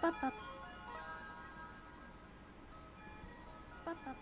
Pop up. Pop up.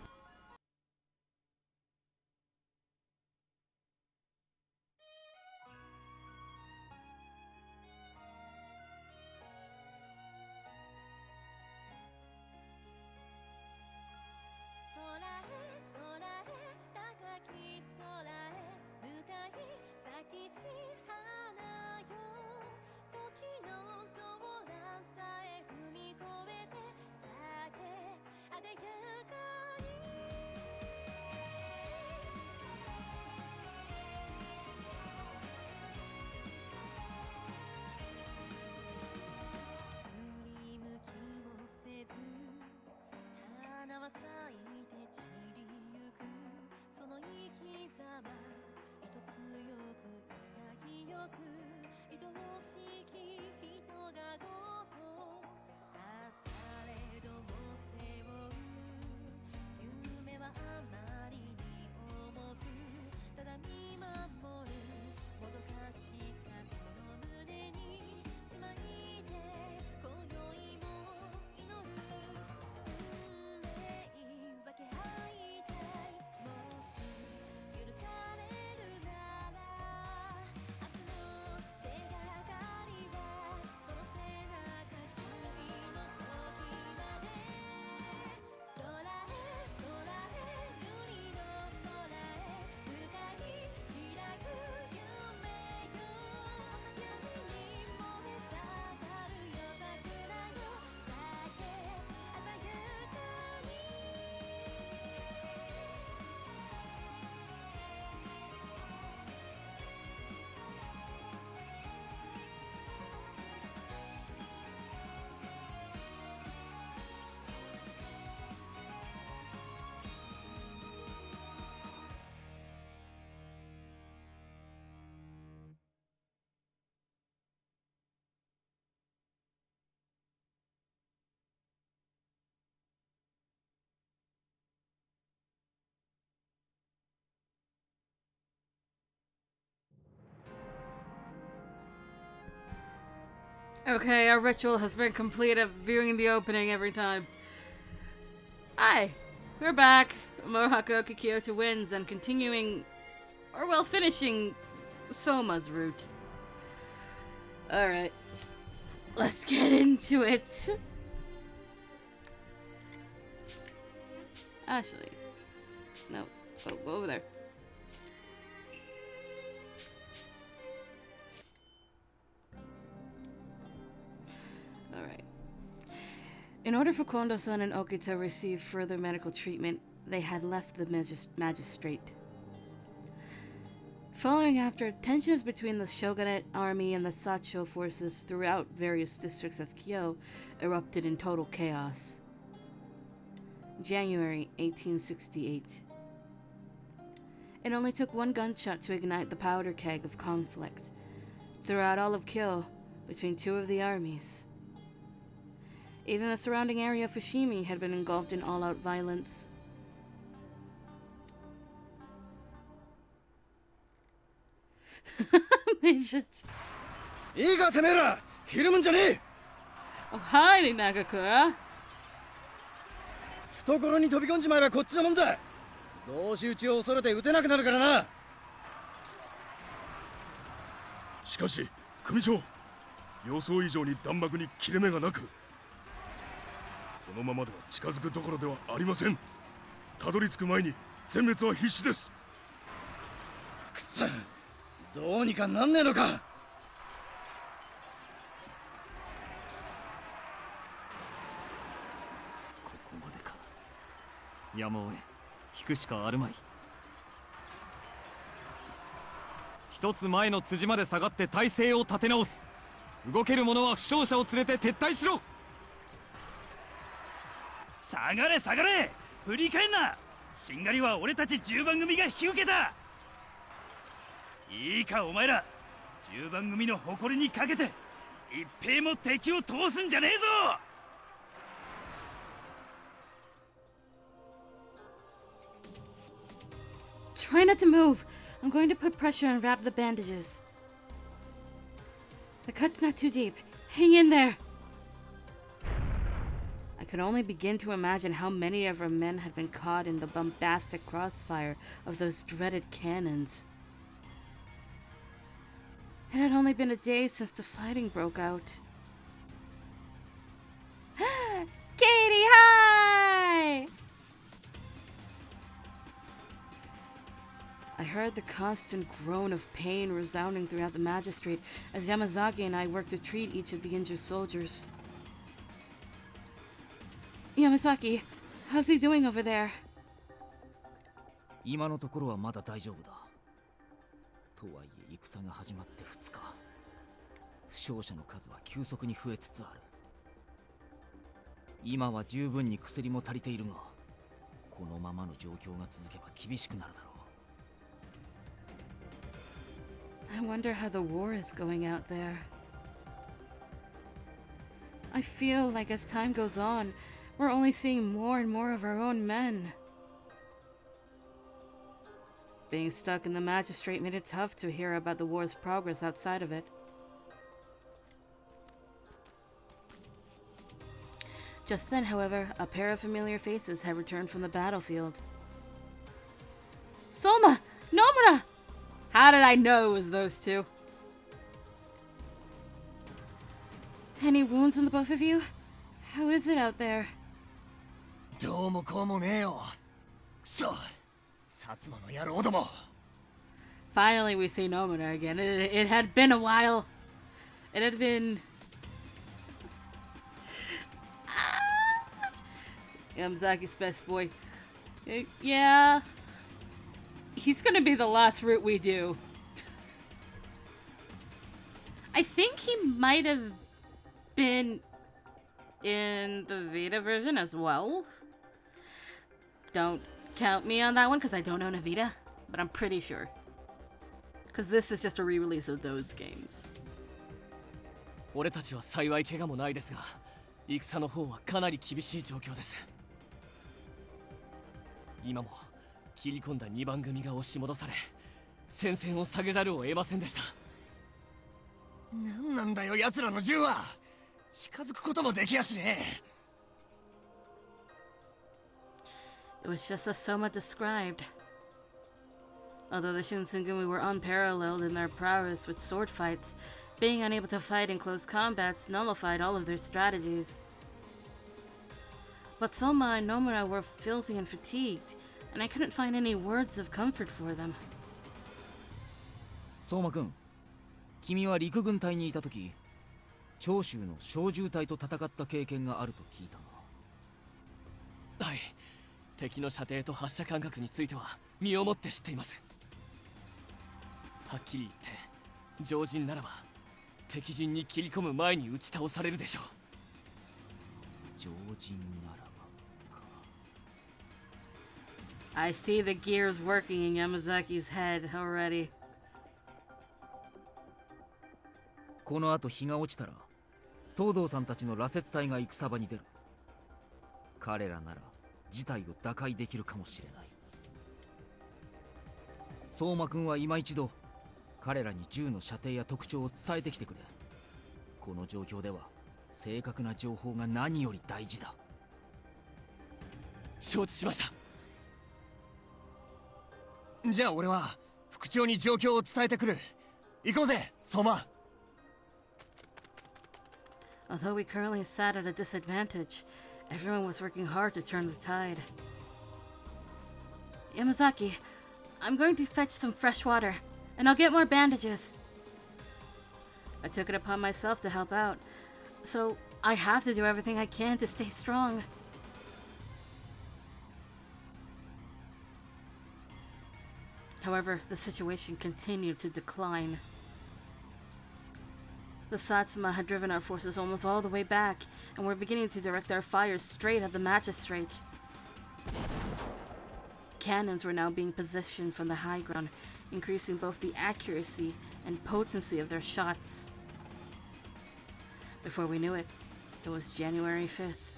Okay, our ritual has been complete of viewing the opening every time. Hi, we're back. More Hakuoki Kyoto wins and continuing, or well, finishing Soma's route. Alright, let's get into it. Actually, no, go over there. Alright. In order for Kondo-san and Oki to receive further medical treatment, they had left the magistrate. Following after, tensions between the shogunate army and the Sacho forces throughout various districts of Kyoto erupted in total chaos. January 1868. It only took one gunshot to ignite the powder keg of conflict throughout all of Kyoto between two of the armies. Even the surrounding area of Fushimi had been engulfed in all-out violence. Midget. Oh, hi, Nagakura. 懐に飛び込んじまえばこっちのもんだ。同士討ちを恐れて撃てなくなるからな。しかし組長、予想以上に弾幕に切れ目がなく、このままでは近づくどころではありません。たどり着く前に全滅は必至です。くそ、どうにかなんねえのか。ここまでか。やむを得引くしかあるまい。一つ前の辻まで下がって体勢を立て直す。動ける者は負傷者を連れて撤退しろ。下がれ下がれ、振り返んな。しんがりは俺たち10番組が引き受けた。いいかお前ら、10番組の誇りにかけて一兵も敵を通すんじゃねえぞ。Try not to move. I'm going to put pressure and wrap the bandages. The cut's not too deep. Hang in there. I could only begin to imagine how many of our men had been caught in the bombastic crossfire of those dreaded cannons. It had only been a day since the fighting broke out. Katie, hi! I heard the constant groan of pain resounding throughout the magistrate as Yamazaki and I worked to treat each of the injured soldiers. Yamazaki, how's he doing over there? 今のところはまだ大丈夫だ。とはいえ戦が始まって2日。負傷者の数は急速に増えつつある。今は十分に薬も足りているが、このままの状況が続けば厳しくなるだろう。 I wonder how the war is going out there. I feel like as time goes on, we're only seeing more and more of our own men. Being stuck in the magistrate made it tough to hear about the war's progress outside of it. Just then, however, a pair of familiar faces had returned from the battlefield. Soma! Nomura! How did I know it was those two? Any wounds on the both of you? How is it out there? どうもこうもねえよ。くそ、薩摩の野郎ども。 Finally, we see Nomura again. It had been a while. It had been... Yamazaki's best boy. Yeah. He's gonna be the last route we do. I think he might have been in the Vita version as well. Don't count me on that one because I don't own a Vita, but I'm pretty sure. Because this is just a re-release of those games. 俺たちは幸い怪我もないですが、戦の方はかなり厳しい状況です。今も切り込んだ2番組が押し戻され、戦線を下げざるを得ませんでした。なんなんだよ奴らの銃は。近づくこともできやしねえ。 It was just as Soma described. Although the Shinsengumi were unparalleled in their prowess with sword fights, being unable to fight in close combats nullified all of their strategies. But Soma and Nomura were filthy and fatigued, and I couldn't find any words of comfort for them. 相馬くん、君は陸軍隊にいた時、長州の小銃隊と戦った経験があると聞いたが。はい、敵の射程と発射間隔については身をもって知っています。はっきり言って常人ならば敵陣に切り込む前に打ち倒されるでしょう。常人ならばか。 I see the gears working in Yamazaki's head already. この後日が落ちたら東堂さんたちの羅刹隊が戦場に出る。彼らなら事態を打開できるかもしれない。相馬くんは今一度彼らに銃の射程や特徴を伝えてきてくれ。この状況では正確な情報が何より大事だ。承知しました。じゃあ俺は副長に状況を伝えてくる。行こうぜ、相馬。 Although we currently sat at a disadvantage, everyone was working hard to turn the tide. Yamazaki, I'm going to fetch some fresh water, and I'll get more bandages. I took it upon myself to help out, so I have to do everything I can to stay strong. However, the situation continued to decline. The Satsuma had driven our forces almost all the way back, and were beginning to direct their fire straight at the magistrate. Cannons were now being positioned from the high ground, increasing both the accuracy and potency of their shots. Before we knew it, it was January 5th.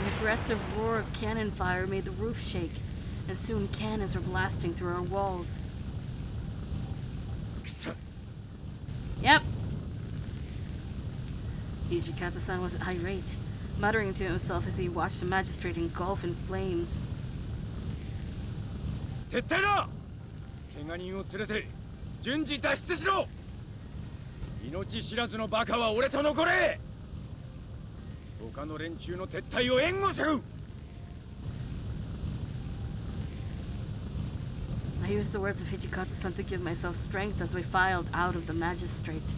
The aggressive roar of cannon fire made the roof shake, and soon cannons were blasting through our walls. Yep. Hijikata-san was irate, muttering to himself as he watched the magistrate engulf in flames. 撤退だ。怪我人を連れて順次脱出しろ。命知らずのバカは俺と残れ。他の連中の撤退を援護する。I used the words of Hijikata-san to give myself strength as we filed out of the magistrate.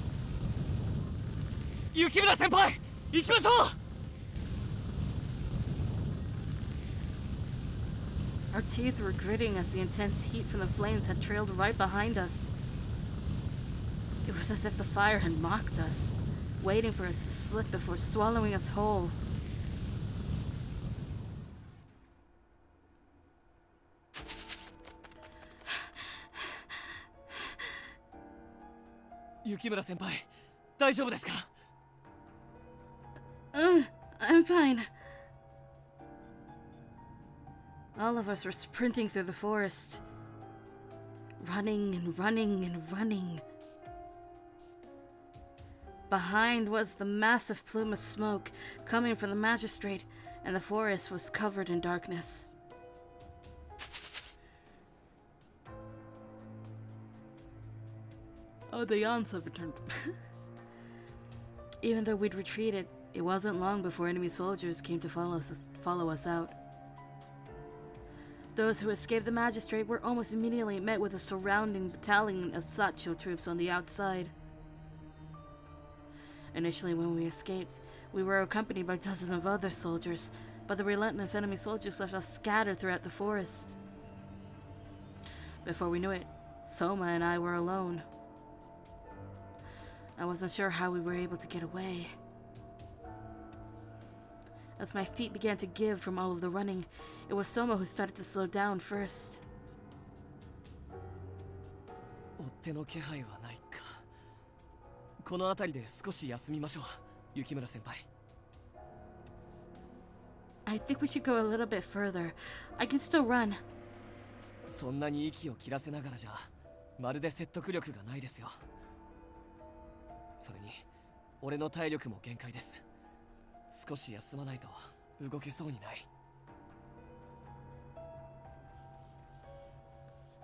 雪村先輩、行きましょう。Our teeth were gritting as the intense heat from the flames had trailed right behind us. It was as if the fire had mocked us, waiting for us to slip before swallowing us whole. Yukimura senpai, 大丈夫ですか? I'm fine. All of us were sprinting through the forest, running and running and running. Behind was the massive plume of smoke coming from the magistrate, and the forest was covered in darkness. Oh, the yawns have returned. Even though we'd retreated, it wasn't long before enemy soldiers came to follow us out. Those who escaped the magistrate were almost immediately met with a surrounding battalion of Sacho troops on the outside. Initially, when we escaped, we were accompanied by dozens of other soldiers, but the relentless enemy soldiers left us scattered throughout the forest. Before we knew it, Soma and I were alone. I wasn't sure how we were able to get away. As my feet began to give from all of the running, it was Soma who started to slow down first. 追っ手の気配はないか。この辺りで少し休みましょう、雪村先輩。I think we should go a little bit further. I can still run. そんなに息を切らせながらじゃ、まるで説得力がないですよ。それに、俺の体力も限界です。少し休まないと動けそうにない。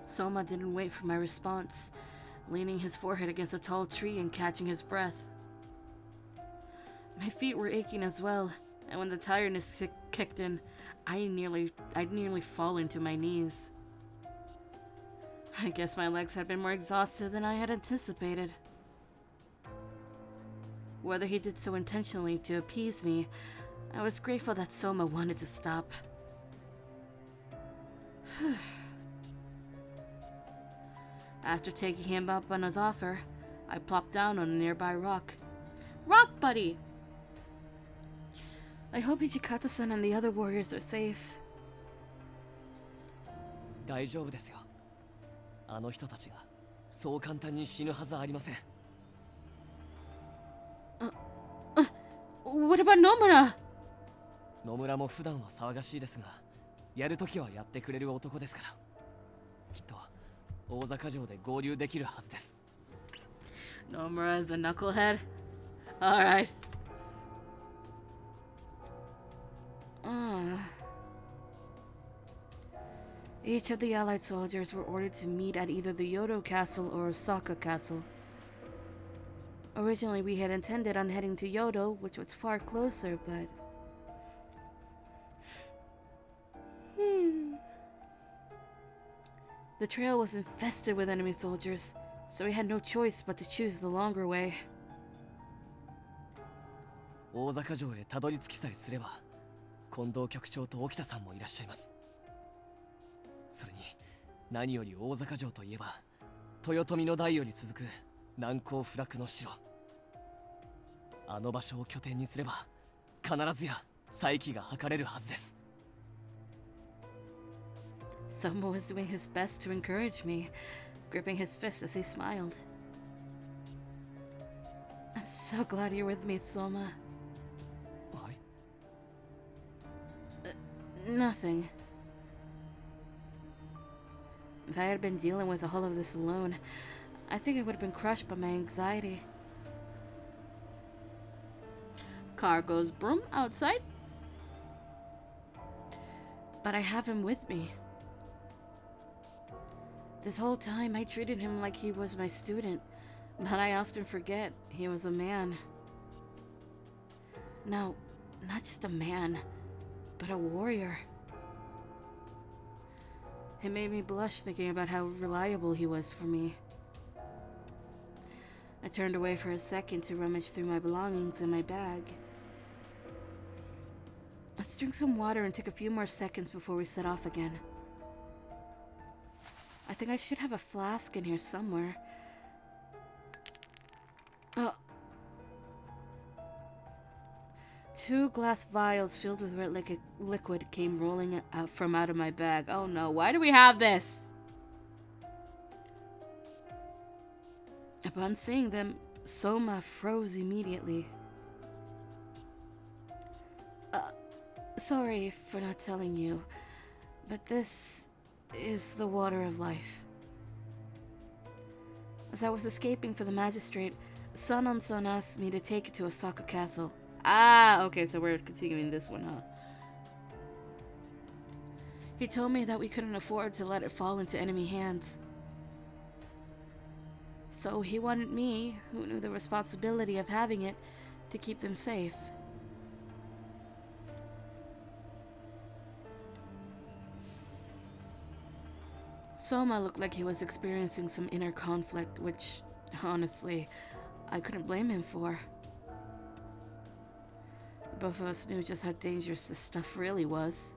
Soma didn't wait for my response, leaning his forehead against a tall tree and catching his breath. My feet were aching as well, and when the tiredness kicked in, I'd nearly fallen to my knees. I guess my legs had been more exhausted than I had anticipated. Whether he did so intentionally to appease me, I was grateful that Soma wanted to stop. After taking him up on his offer, I plopped down on a nearby rock. Rock buddy! I hope Hijikata-san and the other warriors are safe. 大丈夫ですよ。あの人たちがそう簡単に死ぬはずありません。What about Nomura? 野村も普段は騒がしいですが、やるときはやってくれる男ですから。きっと大坂城で合流できるはずです。Nomura is a knucklehead? Alright. Each of the allied soldiers were ordered to meet at either the Kyoto Castle or Osaka Castle. Originally, we had intended on heading to Kyoto, which was far closer, but... The trail was infested with enemy soldiers, so we had no choice but to choose the longer way. 大坂城へたどり着きさえすれば、近藤局長と沖田さんもいらっしゃいます。それに、何より大坂城といえば、豊臣の代より続く難攻不落の城。あの場所を拠点にすれば、必ずや再起が図れるはずです。Soma was doing his best to encourage me, gripping his fist as he smiled. I'm so glad you're with me, Soma. はい。Nothing. If I had been dealing with all of this alone, I think I would have been crushed by my anxiety. Car goes broom outside. But I have him with me. This whole time I treated him like he was my student, but I often forget he was a man. No, not just a man, but a warrior. It made me blush thinking about how reliable he was for me. I turned away for a second to rummage through my belongings in my bag. Let's drink some water and take a few more seconds before we set off again. I think I should have a flask in here somewhere. Oh. 2 glass vials filled with red liquid came rolling out from out of my bag. Oh no, why do we have this? Upon seeing them, Soma froze immediately. Sorry for not telling you, but this is the water of life. As I was escaping for the magistrate, Sanon-san asked me to take it to Osaka Castle. Ah, okay, so we're continuing this one, huh? He told me that we couldn't afford to let it fall into enemy hands. So he wanted me, who knew the responsibility of having it, to keep them safe. Soma looked like he was experiencing some inner conflict, which, honestly, I couldn't blame him for. Both of us knew just how dangerous this stuff really was.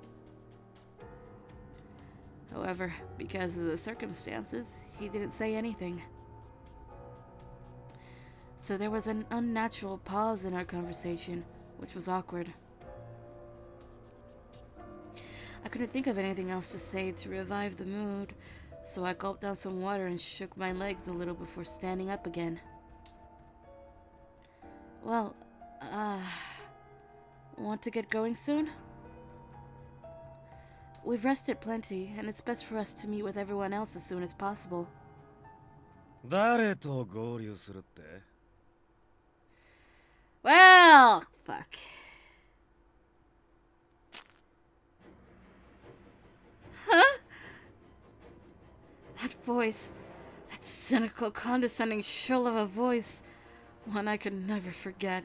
However, because of the circumstances, he didn't say anything. So there was an unnatural pause in our conversation, which was awkward. I couldn't think of anything else to say to revive the mood, so I gulped down some water and shook my legs a little before standing up again. Well, want to get going soon? We've rested plenty, and it's best for us to meet with everyone else as soon as possible. 誰と合流するって？ Well, fuck. Huh? That voice, that cynical, condescending shrill of a voice, one I could never forget.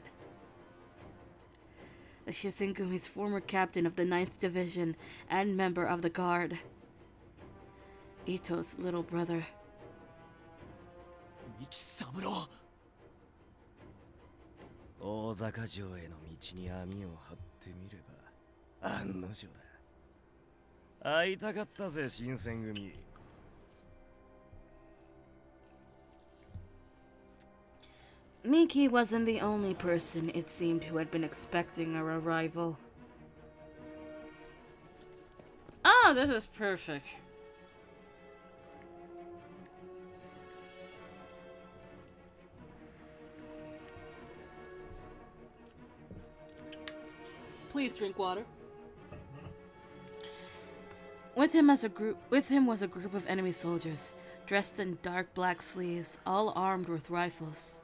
The Shisengumi's former captain of the 9th Division and member of the Guard. Ito's little brother. 三木三郎。大坂城への道に網を張ってみれば案の定だ。会いたかったぜ、新選組。Miki wasn't the only person, it seemed, who had been expecting our arrival. Oh, this is perfect. Please drink water. With him was a group of enemy soldiers, dressed in dark black sleeves, all armed with rifles.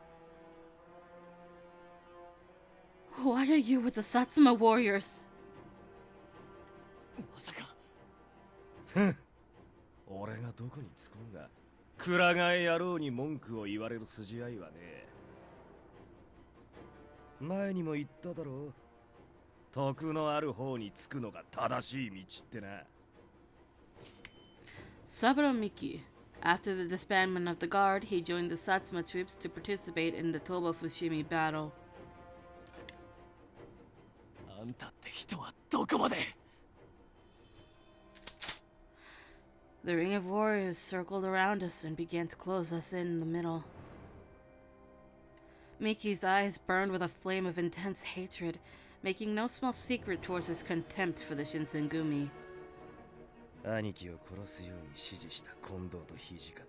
Why are you with the Satsuma warriors? まさか。俺がどこにつこうが、くら替え野郎に文句を言われる筋合いはね。前にも言っただろう。徳のある方につくのが正しい道ってな。Saburo Miki. After the disbandment of the guard, he joined the Satsuma troops to participate in the Toba Fushimi battle. あんたって人はどこまで。 The ring of warriors circled around us and began to close us in the middle. Miki's eyes burned with a flame of intense hatred, making no small secret towards his contempt for the Shinsengumi. 兄貴を殺すように指示した近藤と土方。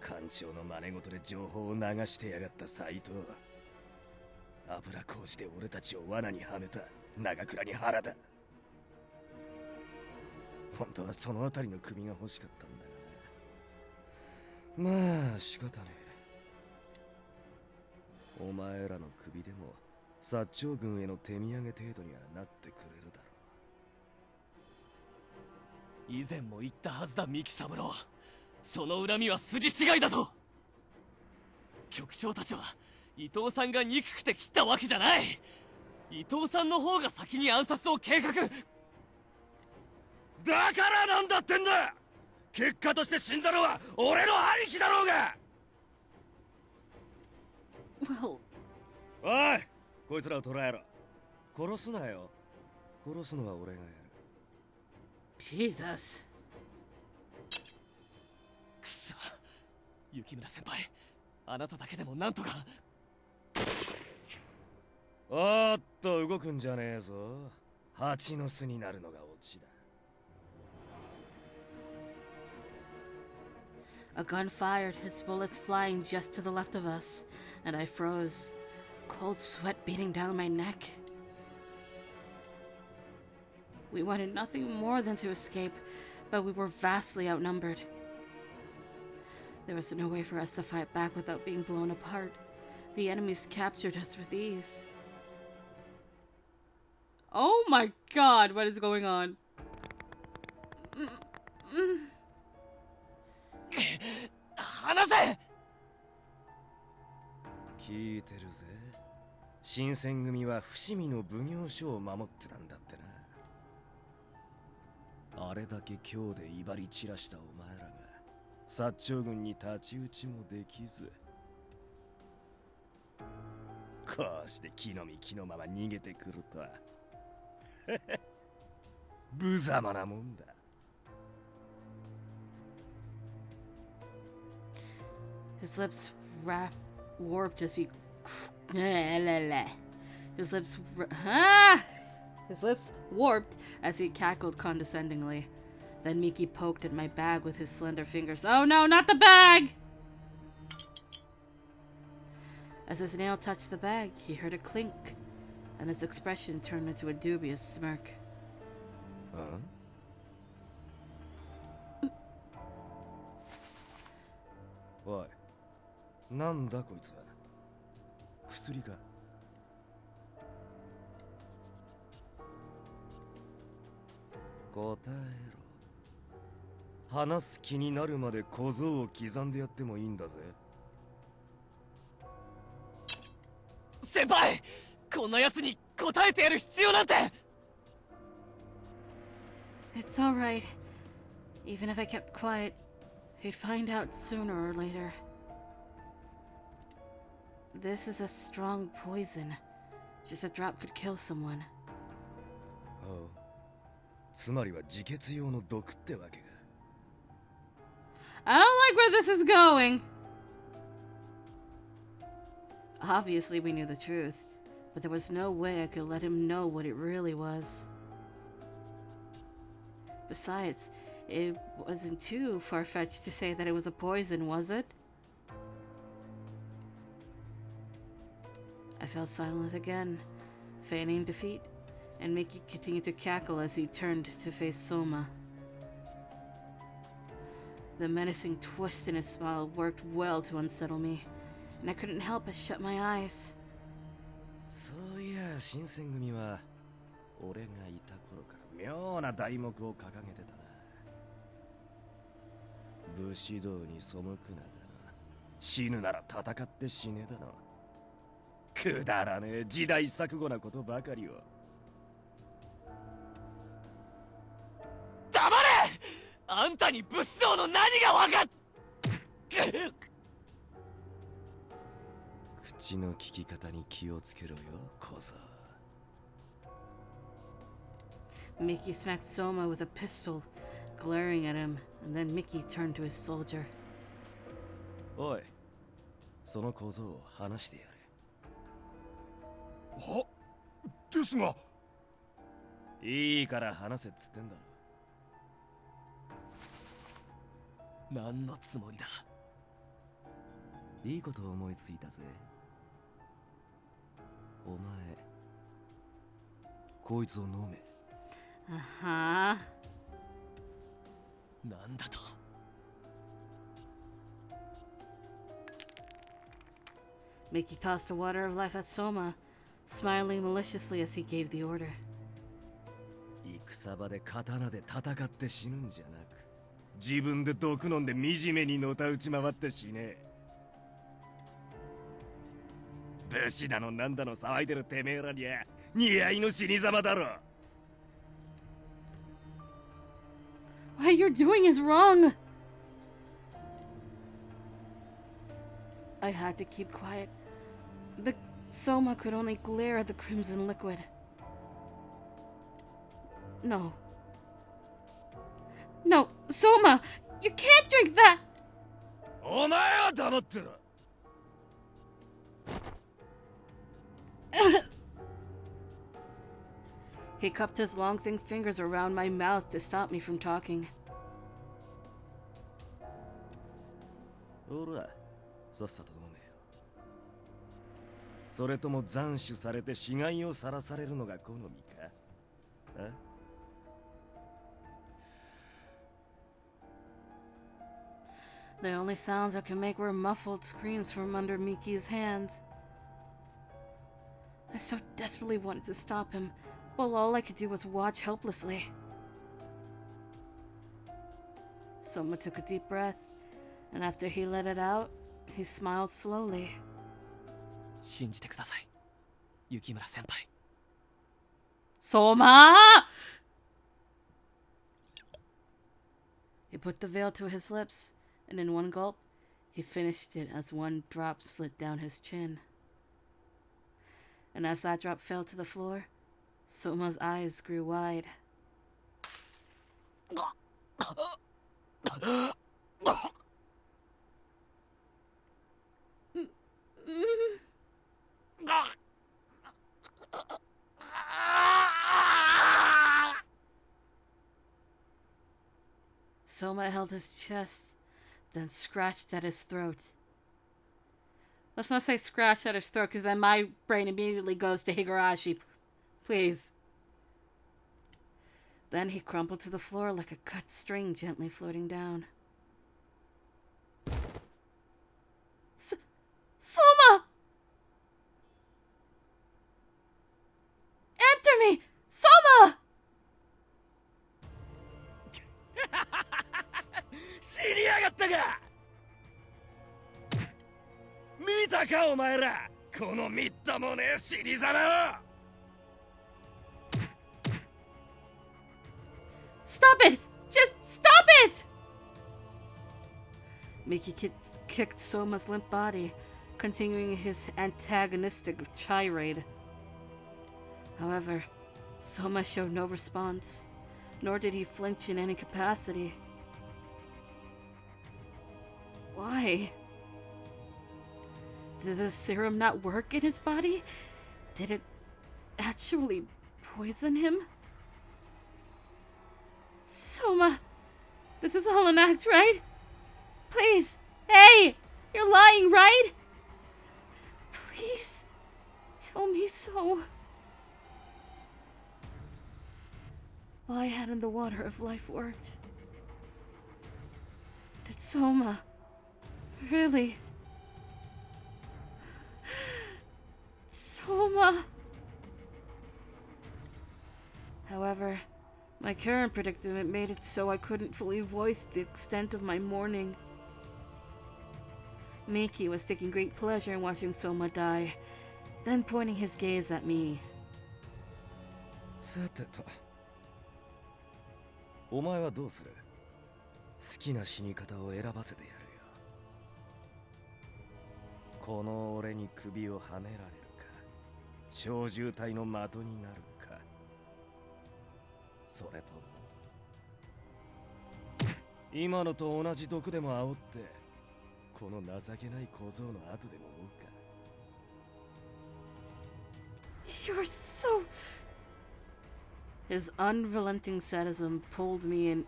艦長の真似事で情報を流してやがった斎藤。油こうして俺たちを罠にはめた長倉に原だ。本当はそのあたりの首が欲しかったんだがな。まあ仕方ねえ。お前らの首でも薩長軍への手土産程度にはなってくれるだろ以前も言ったはずだ三木三郎。その恨みは筋違いだと。局長たちは伊藤さんが憎くて切ったわけじゃない。伊藤さんの方が先に暗殺を計画。う。だからなんだってんだ。結果として死んだのは俺の兄貴だろうが。 Well, おい、こいつらを捕らえろ。殺すなよ。殺すのは俺がやる。 Jesus. くそ、雪村先輩、あなただけでもなんとか。おーっと動くんじゃねえぞ。蜂の巣になるのがオチだ。 A gun fired, its bullets flying just to the left of us, and I froze, cold sweat beating down my neck. We wanted nothing more than to escape, but we were vastly outnumbered. There was no way for us to fight back without being blown apart. The enemies captured us with ease. Oh my god, what is going on? 離せ。聞いてるぜ。新選組は伏見の奉行所を守ってたんだってな。あれだけ今日で威張り散らしたお前らが薩長軍に太刀打ちもできず、こうして木の実木のまま逃げてくるとは無様なもんだ。 His lips warped as he. His lips. His lips warped as he cackled condescendingly. Then Miki poked at my bag with his slender fingers. Oh no, not the bag! As his nail touched the bag, he heard a clink, and his expression turned into a dubious smirk. Huh? おい、なんだこいつは。薬か。答えろ。話す気になるまで小僧を刻んでやってもいいんだぜ。先輩、こんな奴に答えてやる必要なんて。 It's alright. Even if I kept quiet, he'd find out sooner or later. This is a strong poison. Just a drop could kill someone. おう。つまりは自決用の毒ってわけか。 I don't like where this is going. Obviously, we knew the truth, but there was no way I could let him know what it really was. Besides, it wasn't too far-fetched to say that it was a poison, was it? I fell silent again, feigning defeat, and Mickey continued to cackle as he turned to face Soma. The menacing twist in his smile worked well to unsettle me, and I couldn't help but shut my eyes. そういや、新選組は俺がいた頃から妙な題目を掲げてたな。武士道に背くなだな。死ぬなら戦って死ねだな。くだらねえ時代錯誤なことばかりを。黙れ！あんたに武士道の何がわかっ。口の聞き方に気をつけろよ、小僧。 Mickey smacked Soma with a pistol, glaring at him, and then Mickey turned to his soldier. おい、その小僧を話してやれ。はですが。いいから話せっつってんだろ。何のつもりだ。いいこと思いついたぜ。お前、こいつを飲め。Uh-huh. なんだと。 Mickey tossed a water of life at Soma. smiling maliciously as he gave the order. 戦場で刀で戦って死ぬんじゃなく、自分で毒飲んで惨めにのたうち回って死ね。武士だのなんだの騒いでるてめえらにゃ似合いの死に様だろ。 What you're doing is wrong! I had to keep quiet, but Soma could only glare at the crimson liquid. No. No, Soma! You can't drink that! お前は黙ってろ。 He cupped his long, thin fingers around my mouth to stop me from talking. ほら、さっさと飲めよ。それとも斬首されて死骸をさらされるのが好みか？あ？ The only sounds I could make were muffled screams from under Miki's hands. I so desperately wanted to stop him, while all I could do was watch helplessly. Soma took a deep breath, and after he let it out, he smiled slowly. 信じてください、雪村先輩。 Soma! He put the veil to his lips, and in one gulp, he finished it as one drop slid down his chin. And as that drop fell to the floor, Soma's eyes grew wide. Soma held his chest, then scratched at his throat. Let's not say scratched at his throat, because then my brain immediately goes to Higurashi. Please. Then he crumpled to the floor like a cut string gently floating down. Soma! Answer me! Soma! 死にやがったか。見たかお前ら、このみっともねえ死に様を。 Stop it! Just stop it! Miki kicked Soma's limp body, continuing his antagonistic tirade. However, Soma showed no response, nor did he flinch in any capacity. Why? Did the serum not work in his body? Did it actually poison him? Soma, this is all an act, right? Please, hey, you're lying, right? Please, tell me so. Why hadn't the water of life worked? Did Soma really? Soma. However, my current predicament made it so I couldn't fully voice the extent of my mourning. Miki was taking great pleasure in watching Soma die, then pointing his gaze at me. さてと、お前はどうする？好きな死に方を選ばせてやるよ。この俺に首をはねられるか、小渋滞の的になるか、それとも今のと同じ毒でも煽って、この情けない小僧の後でも追うか。 You're so... His unrelenting sadism pulled me in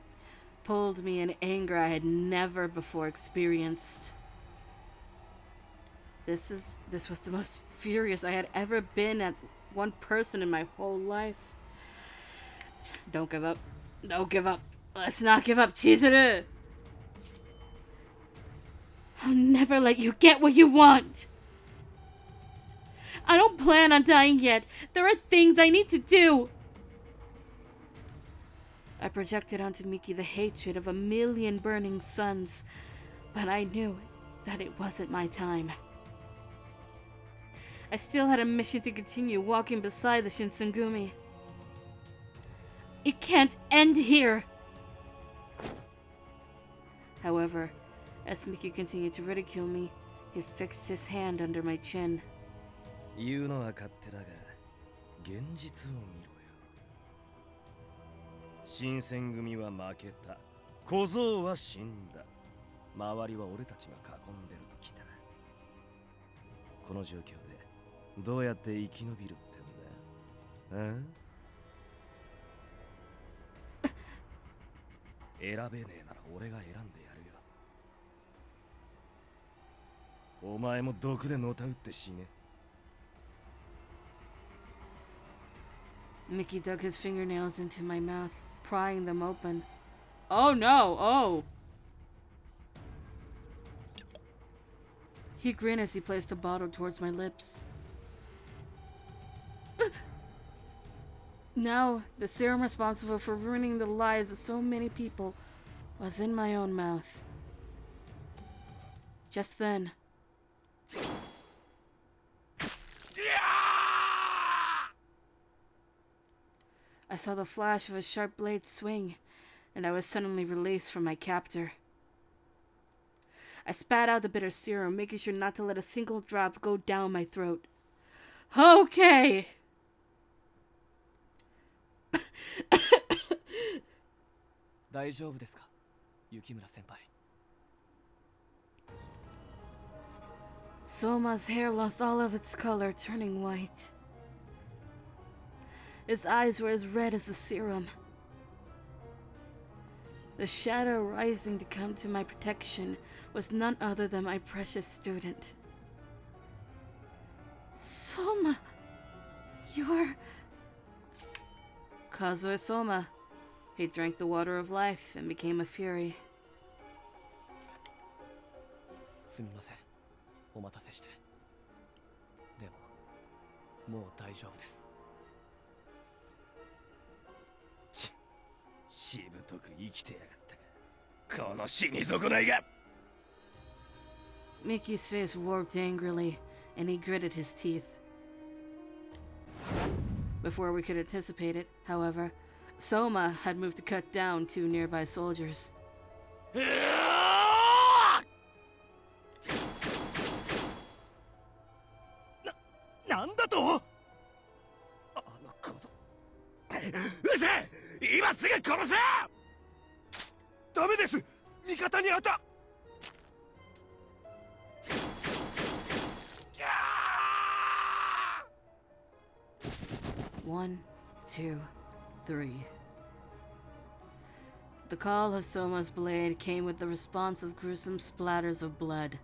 anger I had never before experienced. This was the most furious I had ever been at one person in my whole life. Don't give up. Don't give up. Let's not give up, Chizuru. I'll never let you get what you want. I don't plan on dying yet. There are things I need to do. I projected onto Miki the hatred of 1,000,000 burning suns, but I knew that it wasn't my time. I still had a mission to continue walking beside the Shinsengumi. It can't end here. However, as Miki continued to ridicule me, he fixed his hand under my chin. 言うのは勝手だが、現実を見ろよ。新選組は負けた。小僧は死んだ。周りは俺たちが囲んでるときた。この状況でどうやって生き延びるってんだ？選べねえなら俺が選んでやるよ。お前も毒でのたうって死ね。Mickey dug his fingernails into my mouth, prying them open. Oh no! Oh! He grinned as he placed a bottle towards my lips. Now, the serum responsible for ruining the lives of so many people was in my own mouth. Just then, I saw the flash of a sharp blade swing, and I was suddenly released from my captor. I spat out the bitter serum, making sure not to let a single drop go down my throat. Okay! 大丈夫ですか、雪村先輩。Soma's hair lost all of its color, turning white. His eyes were as red as the serum. The shadow rising to come to my protection was none other than my precious student. Soma, you're... Kazue Soma. He drank the water of life and became a fury. すみません、お待たせして。でも、もう大丈夫です。しぶとく生きてやがった。この死に損ないが。Mickey's face warped angrily, and he gritted his teeth. Before we could anticipate it, however, Soma had moved to cut down 2 nearby soldiers. なんだと？あの小僧。うせ！今すぐ殺せ！ダメです。味方に当た。One, two, three. The call of Soma's blade came with the response of gruesome splatters of blood.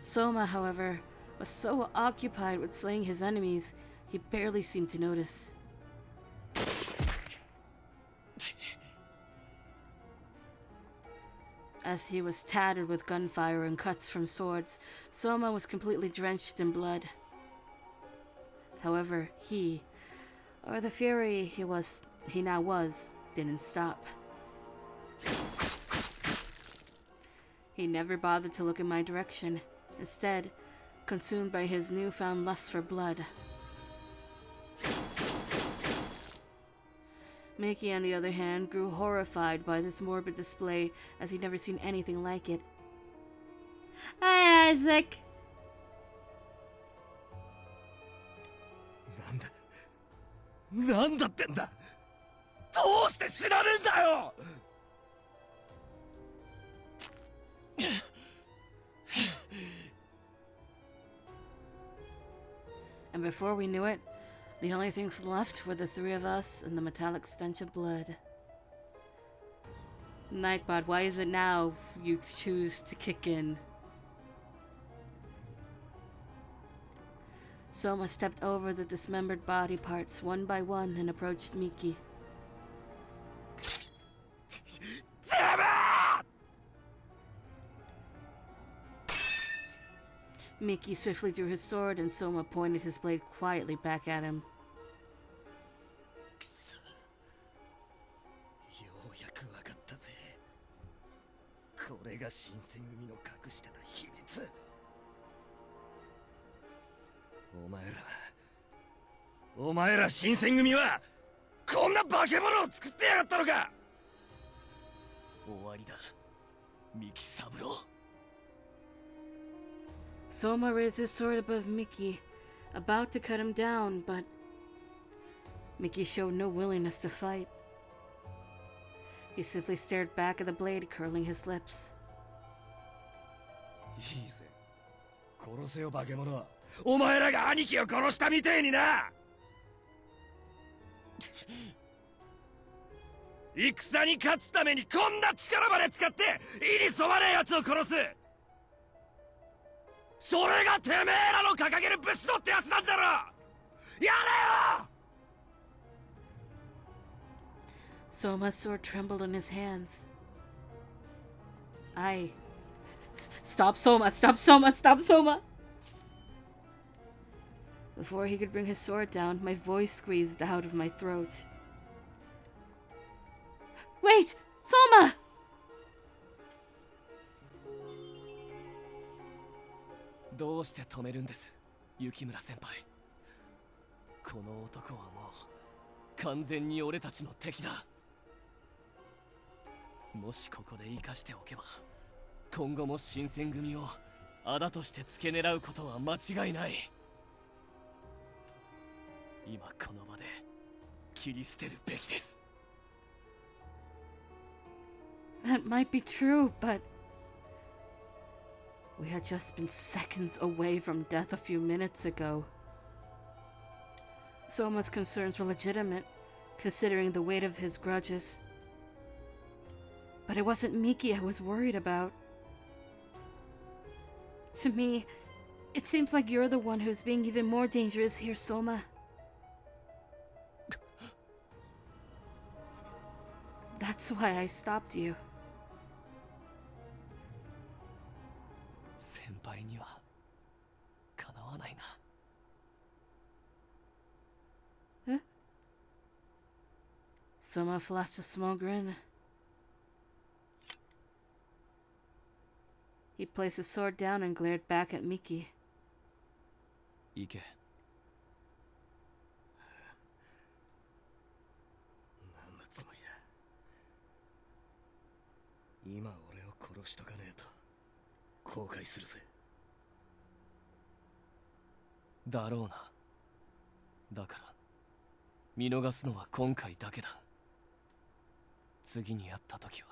Soma, however, was so occupied with slaying his enemies, he barely seemed to notice. As he was tattered with gunfire and cuts from swords, Soma was completely drenched in blood. However, he, or the fury he now was, didn't stop. He never bothered to look in my direction, instead, consumed by his newfound lust for blood. Miki, on the other hand, grew horrified by this morbid display as he'd never seen anything like it. Hi, Isaac! なんだってんだ。どうして死なねえんだよ。And before we knew it, the only things left were the 3 of us and the metallic stench of blood. Nightbot, why is it now you choose to kick in? Soma stepped over the dismembered body parts one by one and approached Miki. Mickey swiftly drew his sword, and Soma pointed his blade quietly back at him. くそ、ようやくわかったぜ。これが新選組の隠してた秘密。お前ら新選組はこんな化け物を作ってやがったのか。終わりだ、三木三郎。 Soma raised his sword above Mickey, about to cut him down, but Mickey showed no willingness to fight. He simply stared back at the blade, curling his lips. いいぜ、殺せよ化け物。お前らが兄貴を殺したみてえにな。戦に勝つためにこんな力まで使って意に染まねえ奴を殺す。それがてめえらの掲げる武士道ってやつなんだろ。やれよ。 Soma's sword trembled in his hands. Stop, Soma! Stop, Soma! Stop, Soma! Before he could bring his sword down, my voice squeezed out of my throat. Wait! Soma! どうして止めるんです、雪村先輩。この男はもう完全に俺たちの敵だ。もしここで生かしておけば、今後も新選組を仇として付け狙うことは間違いない。今この場で切り捨てるべきです。 That might be true, but we had just been seconds away from death a few minutes ago. Soma's concerns were legitimate, considering the weight of his grudges. But it wasn't Miki I was worried about. To me, it seems like you're the one who's being even more dangerous here, Soma. That's why I stopped you. 先輩にはかなわないな。Huh? Soma flashed a small grin. He placed his sword down and glared back at Miki. 行け。何のつもりだ。今俺を殺しとかねえと後悔するぜ。だろうな。だから見逃すのは今回だけだ。次に会った時は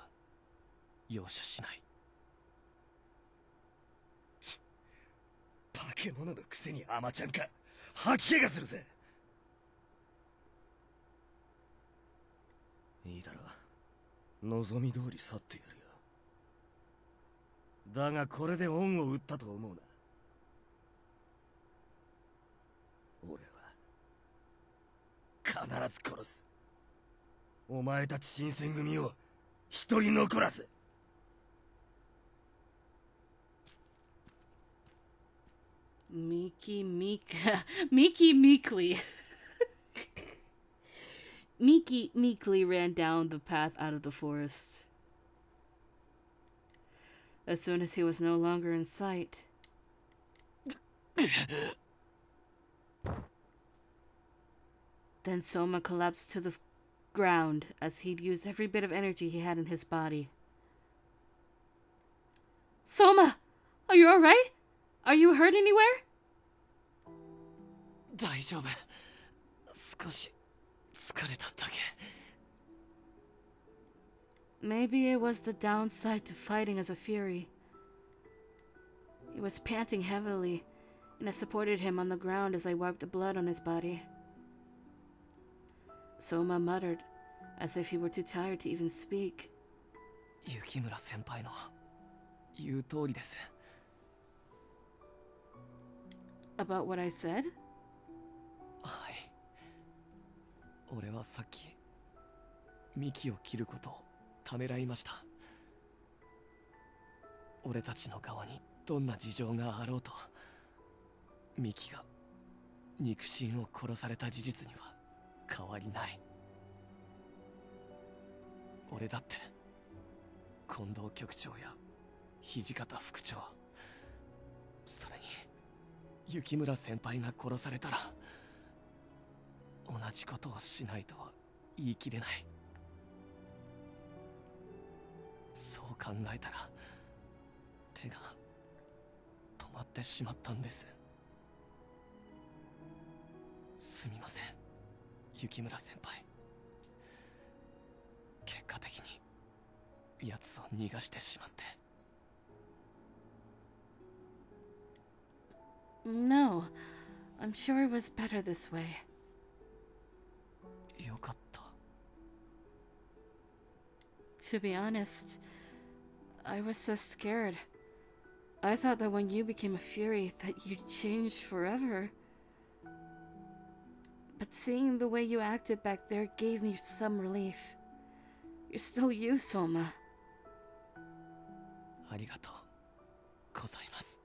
容赦しない。化け物のくせに甘ちゃんか。吐き気がするぜ。いいだろう、望み通り去ってやるよ。だがこれで恩を売ったと思うな。俺は必ず殺す。お前たち新選組を一人残らず。Miki meekly. Miki meekly ran down the path out of the forest. As soon as he was no longer in sight, then Soma collapsed to the ground as he'd used every bit of energy he had in his body. Soma! Are you alright? Are you hurt anywhere? 大丈夫。少し疲れただけ。Maybe it was the downside to fighting as a fury. He was panting heavily, and I supported him on the ground as I wiped the blood on his body. Soma muttered, as if he were too tired to even speak. 雪村先輩の言う通りです。About what I said? はい。俺はさっき幹を切ることをためらいました。俺たちの側にどんな事情があろうとミキが肉親を殺された事実には変わりない。俺だって近藤局長や土方副長、それに雪村先輩が殺されたら同じことをしないとは言い切れない。そう考えたら手が止まってしまったんです。すみません、雪村先輩。結果的に奴を逃がしてしまって。No, I'm sure it was better this way. よかった。To be honest, I was so scared. I thought that when you became a fury that you'd changed forever. But seeing the way you acted back there gave me some relief. You're still you, Soma. ありがとうございます。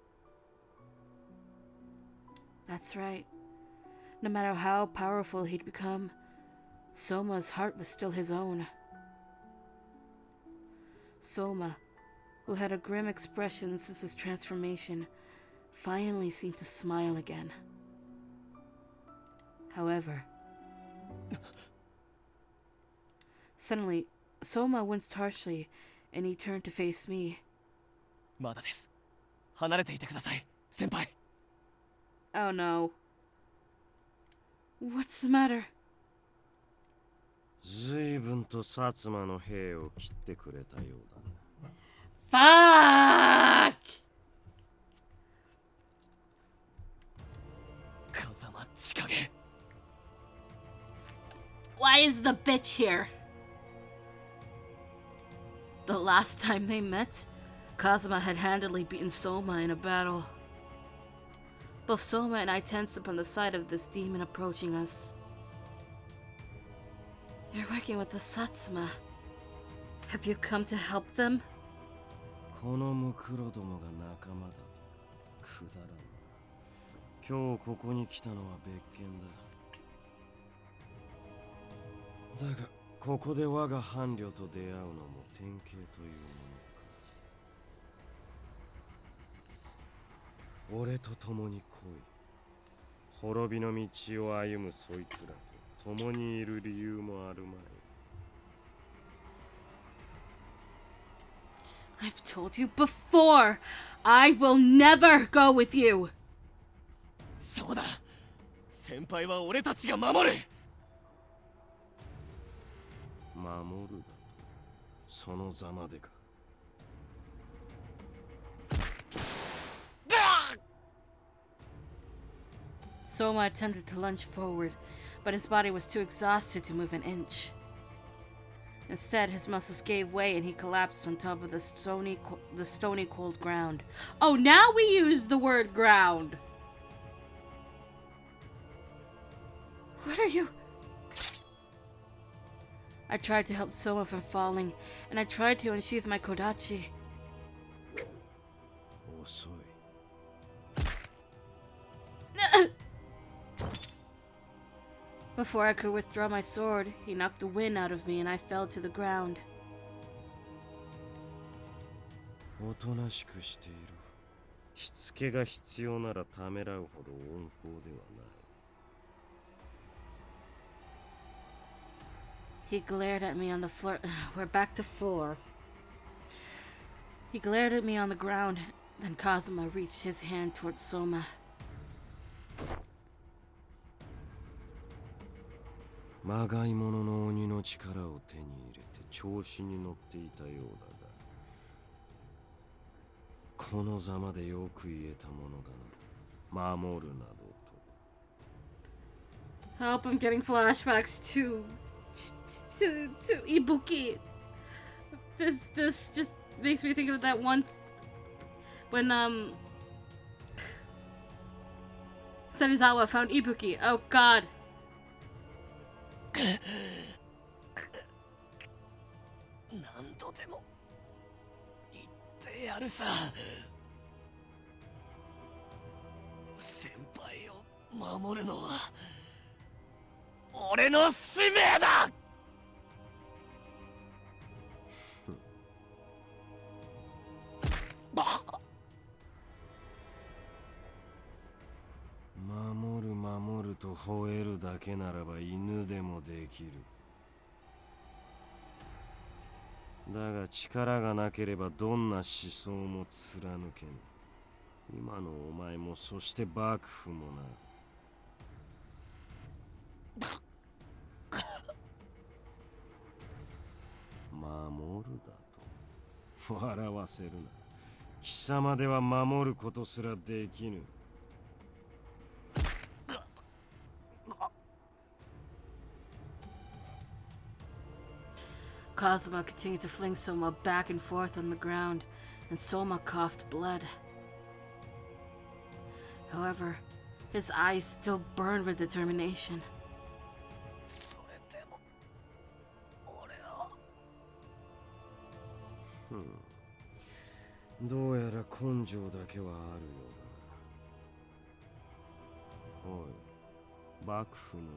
That's right. No matter how powerful he'd become, Soma's heart was still his own. Soma, who had a grim expression since his transformation, finally seemed to smile again. However, suddenly, Soma winced harshly, and he turned to face me. まだです。離れていてください、先輩。Oh no. What's the matter? 随分と薩摩の兵を切ってくれたようだな。Fuck! 風間千景。Why is the bitch here? The last time they met, Kazuma had handily beaten Soma in a battle. Both Soma and I tensed upon the sight of this demon approaching us. You're working with the Satsuma. Have you come to help them? このムクロどもが仲間だとくだらんな。今日ここに来たのは別件だ。だがここで我が伴侶と出会うのも典型というものか。俺と共に来い。滅びの道を歩むそいつらと共にいる理由もあるまい。I've told you before, I will never go with you. そうだ、先輩は俺たちが守る。守るだと、そのざまでか。Soma attempted to lunge forward, but his body was too exhausted to move an inch. Instead, his muscles gave way and he collapsed on top of the stony cold ground. Oh, now we use the word ground. What are you? I tried to help Soma from falling, and I tried to unsheath my kodachi. 遅い。Before I could withdraw my sword, he knocked the wind out of me and I fell to the ground. おとなしくしている。しつけが必要ならためらうほど温厚ではない。He glared at me on the floor. We're back to floor. He glared at me on the ground. Then Kazuma reached his hand towards Soma. まがいものの鬼の力を手に入れて調子に乗っていたようだが、このざまでよく言えたものだな。守るなどと。 Help, I'm getting flashbacks to Ibuki. This just makes me think of that once when Serizawa found Ibuki. Oh god. 何度でも言ってやるさ、先輩。守るのは俺の使命だ。守る守ると吠えるだけならば犬でもできる。だが力がなければどんな思想も貫けん。今のお前もそして幕府もな。守るだと笑わせるな。貴様では守ることすらできぬ。Kazuma continued to fling Soma back and forth on the ground, and Soma coughed blood. However, his eyes still burned with determination. それでも俺はどうやら根性だけはあるようだな。おい、幕府の犬。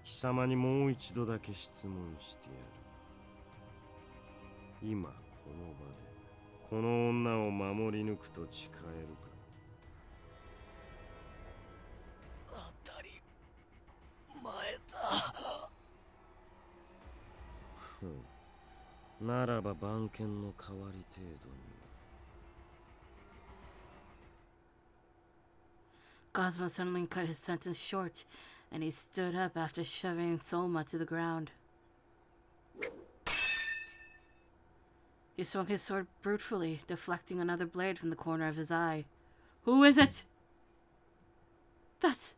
貴様にもう一度だけ質問してやる。今この場でこの女を守り抜くと誓えるか。当たり前だ。ならば番犬の代わり程度に。Kazuma suddenly cut his sentence short, and he stood up after shoving Soma to the ground. He swung his sword brutally, deflecting another blade from the corner of his eye. Who is it? That's...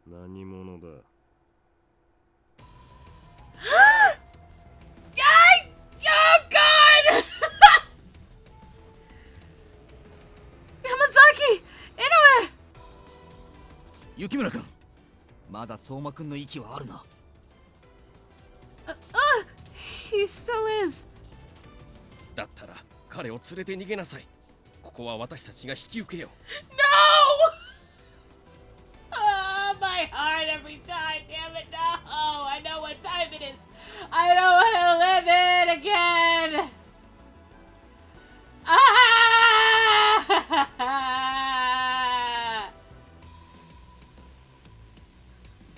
何者だ。Oh God! Yamazaki! Inoue! 雪村君、まだ相馬君の息はあるな。He still is. だったら彼を連れて逃げなさい。ここは私たちが引き受けよう。 No! Oh, my heart every time. Damn it, no! I know what time it is. I don't want to live it again. Ah!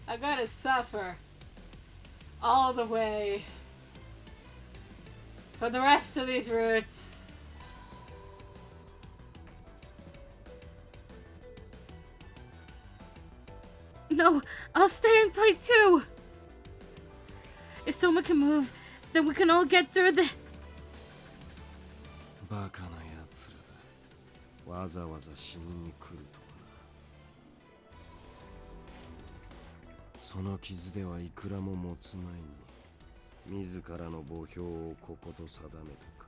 I gotta suffer all the way for the rest of these routes. No, I'll stay and fight too. If Soma can move, then we can all get through the... バカなやつらだ。わざわざ死にに来るとはな。その傷ではいくらも持つまいに自らの墓標をここと定めたか。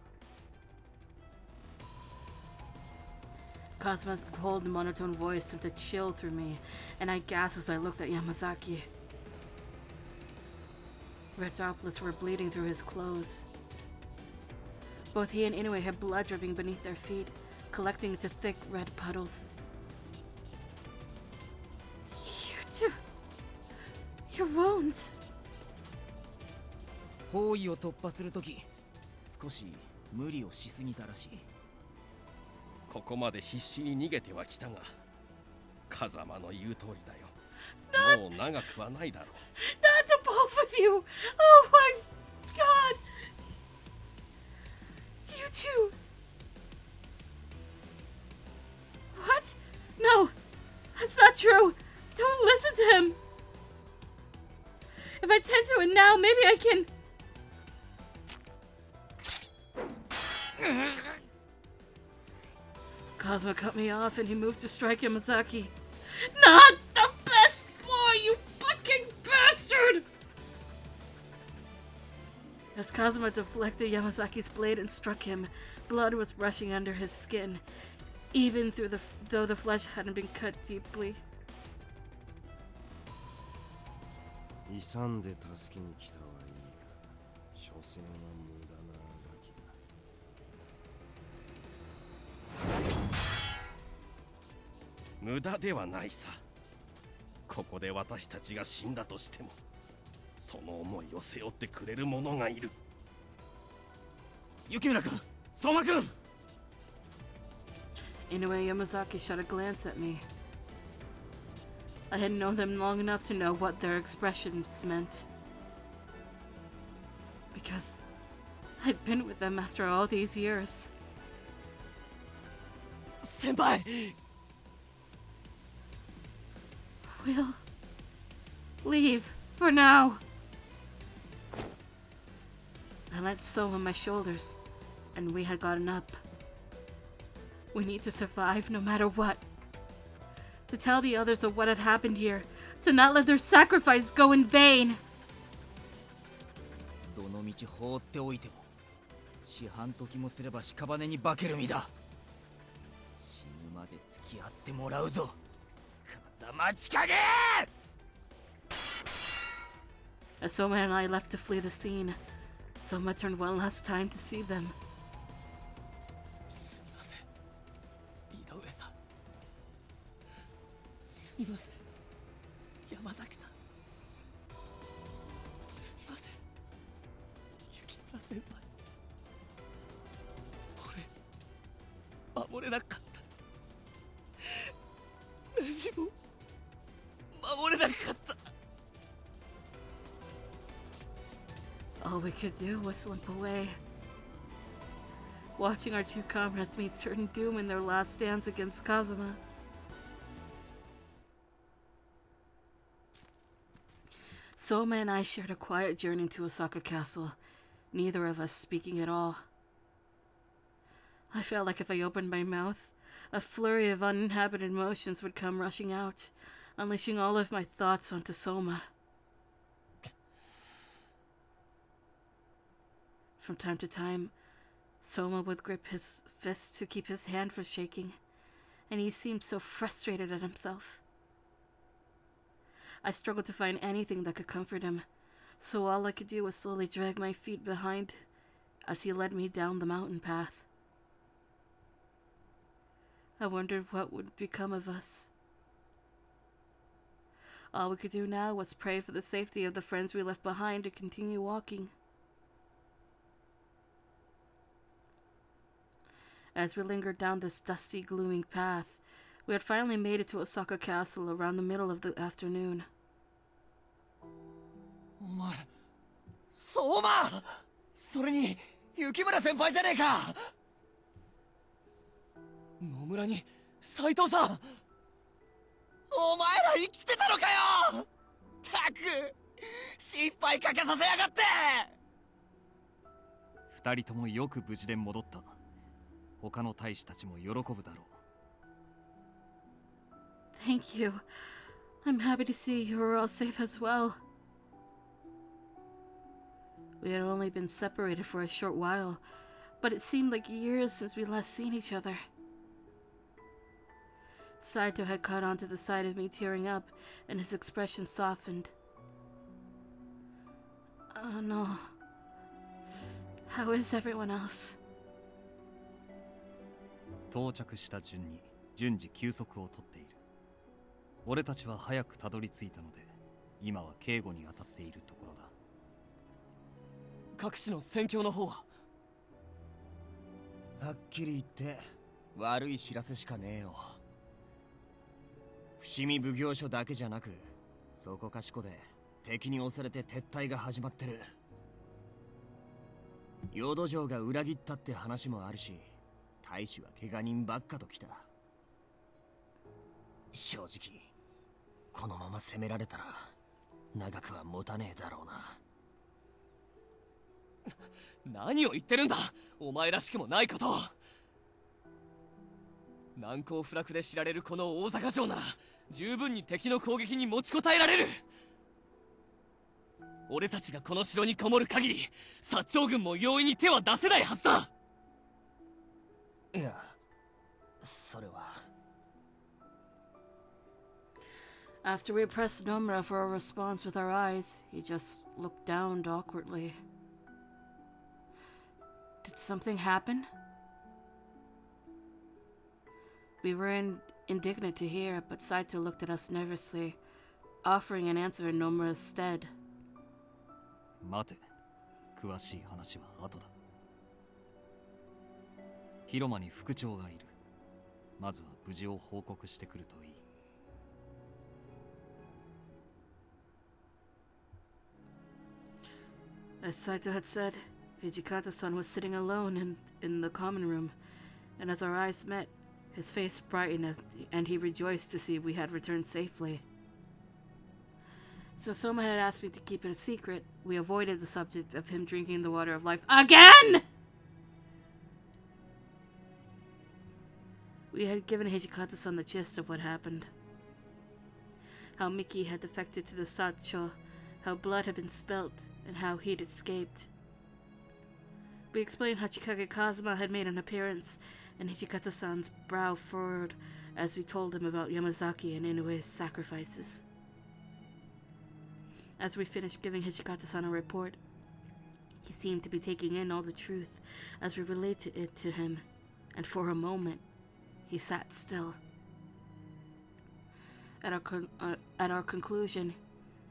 Kazuma's cold, monotone voice sent a chill through me, and I gasped as I looked at Yamazaki. Red droplets were bleeding through his clothes. Both he and Inoue had blood dripping beneath their feet, collecting into thick red puddles. You two... Your wounds... 包囲を突破するとき、少し無理をしすぎたらしい。ここまで必死に逃げてはきたが、風間の言う通りだよ。もう長くはないだろう。Not the both of you! Oh my God! You two... What? No! That's not true! Don't listen to him! If I tend to it now, maybe I can... Kazuma cut me off and he moved to strike Yamazaki. Not the best boy, you fucking bastard! As Kazuma deflected Yamazaki's blade and struck him, blood was rushing under his skin, even though the flesh hadn't been cut deeply. 勇んで助けに来たはいいが、所詮は無駄なあがきだ。無駄ではないさ。ここで私たちが死んだとしても、その思いを背負ってくれる者がいる。雪村君、相馬君。 Inoue Yamazaki shot a glance at me. I had known them long enough to know what their expressions meant. Because I'd been with them after all these years. 先輩 We'll leave for now. I let So on my shoulders, and we had gotten up. We need to survive no matter what. To tell the others of what had happened here, to not let their sacrifice go in vain. どの道放っておいても四半時もすれば屍に化ける身だ。死ぬまで付き合ってもらうぞ、風間千景。 As Soma and I left to flee the scene, Soma turned one last time to see them. すみません井上さん、すみません山崎さん、すみません雪村先輩、俺守れなかった。何も守れなかった。 All we could do was limp away, watching our two comrades meet certain doom in their last stands against Kazuma. Soma and I shared a quiet journey to Osaka Castle, neither of us speaking at all. I felt like if I opened my mouth, a flurry of uninhabited emotions would come rushing out, unleashing all of my thoughts onto Soma. From time to time, Soma would grip his fist to keep his hand from shaking, and he seemed so frustrated at himself. I struggled to find anything that could comfort him, so all I could do was slowly drag my feet behind as he led me down the mountain path. I wondered what would become of us. All we could do now was pray for the safety of the friends we left behind and continue walking. As we lingered down this dusty, gloomy path, we had finally made it to Osaka Castle around the middle of the afternoon. お前相馬、それに雪村先輩じゃねえか。野村に斉藤さん、お前ら生きてたのかよ。たく心配かけさせやがって。二人ともよく無事で戻った。他の大使たちも喜ぶだろう。 Thank you. I'm happy to see you are all safe as well. We had only been separated for a short while, but it seemed like years since we last seen each other. Saito had caught onto the sight of me tearing up, and his expression softened. Oh no. How is everyone else? 到着した順に順次休息をとっている。俺たちは早くたどり着いたので、今は警護に当たっているところだ。各地の戦況の方は。はっきり言って悪い知らせしかねえよ。伏見奉行所だけじゃなく、そこかしこで敵に押されて撤退が始まってる。陽土城が裏切ったって話もあるし、大使は怪我人ばっかと来た。正直このまま攻められたら長くは持たねえだろうな。何を言ってるんだ、お前らしくもないことを。難攻不落で知られるこの大坂城なら十分に敵の攻撃に持ちこたえられる。俺たちがこの城にこもる限り薩長軍も容易に手は出せないはずだ。いや、それは。 After we pressed Nomura for a response with our eyes, he just looked down awkwardly. Did something happen? We were in indignant to hear, but Saito looked at us nervously, offering an answer in Nomura's stead. 待て、詳しい話は後だ。広間に副長がいる。まずは無事を報告してくるといい。As Saito had said, Hijikata-san was sitting alone in the common room, and as our eyes met, his face brightened and he rejoiced to see we had returned safely. Since Soma had asked me to keep it a secret, we avoided the subject of him drinking the water of life AGAIN! We had given Hijikata-san the gist of what happened. How Miki had defected to the Sacho, how blood had been spilt, and how he'd escaped. We explained how Chikage Kazuma had made an appearance, and Hijikata-san's brow furrowed as we told him about Yamazaki and Inoue's sacrifices. As we finished giving Hijikata-san a report, he seemed to be taking in all the truth as we related it to him, and for a moment, he sat still. At our conclusion,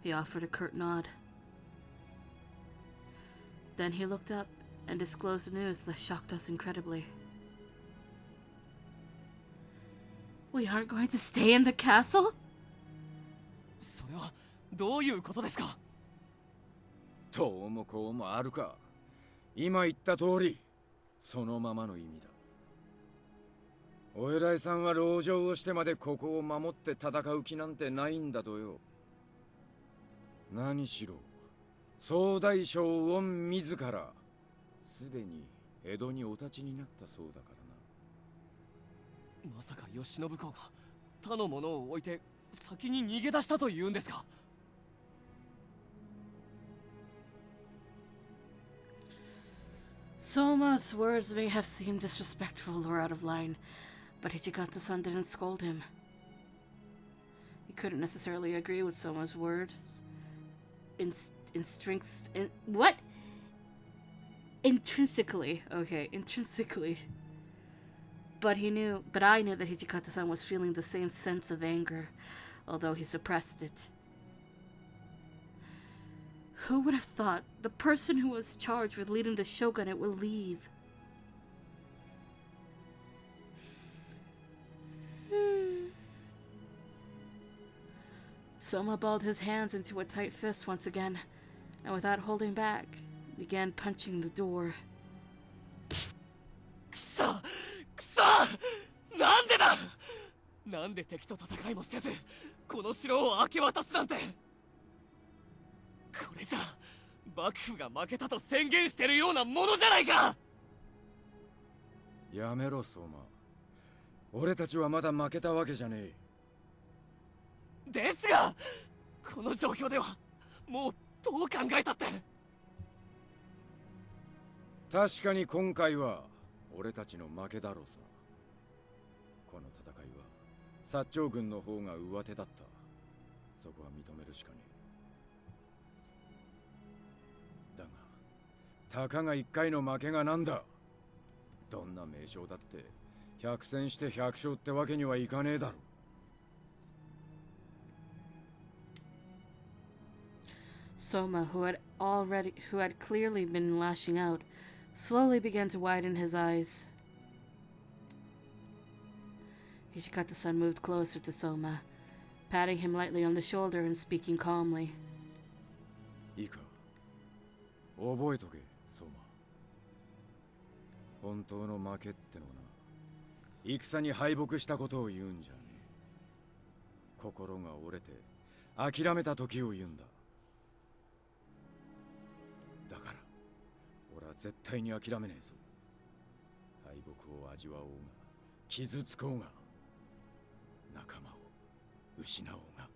he offered a curt nod. Then he looked up and disclosed the news that shocked us incredibly. We aren't going to stay in the castle? それはどういうことですか？どうもこうもあるか。今言った通り、そのままの意味だ。お偉いさんは籠城をしてまでここを守って戦う気なんてないんだとよ。何しろ総大将御自らすでに江戸にお立ちになったそうだからな。まさか慶喜公が他の者を置いて先に逃げ出したというんですか？Soma's words may have seemed disrespectful or out of line, but Hijikata-san didn't scold him. He couldn't necessarily agree with Soma's words. Intrinsically. Okay, intrinsically. But I knew that Hijikata-san was feeling the same sense of anger, although he suppressed it. Who would have thought the person who was charged with leading the shogunate would leave? Soma balled his hands into a tight fist once again, and without holding back, began punching the door. くそくそなんでだなんで敵と戦いもせずこの城を明け渡すなんてこれじゃ幕府が負けたと宣言してるようなものじゃないかやめろ相馬。俺たちはまだ負けたわけじゃねえ。ですがこの状況ではもうどう考えたって確かに今回は俺たちの負けだろうさ。この戦いは薩長軍の方が上手だった。そこは認めるしかねえ。だがたかが一回の負けがなんだ。どんな名将だって百戦して百勝ってわけにはいかねえだろ。Soma, who had clearly been lashing out, slowly began to widen his eyes. Hijikata-san moved closer to Soma, patting him lightly on the shoulder and speaking calmly. いいか、覚えとけ、相馬。本当の負けってのはな、戦に敗北したことを言うんじゃねえ。心が折れて諦めた時を言うんだ。だから俺は絶対に諦めねえぞ。敗北を味わおうが傷つこうが仲間を失おうが。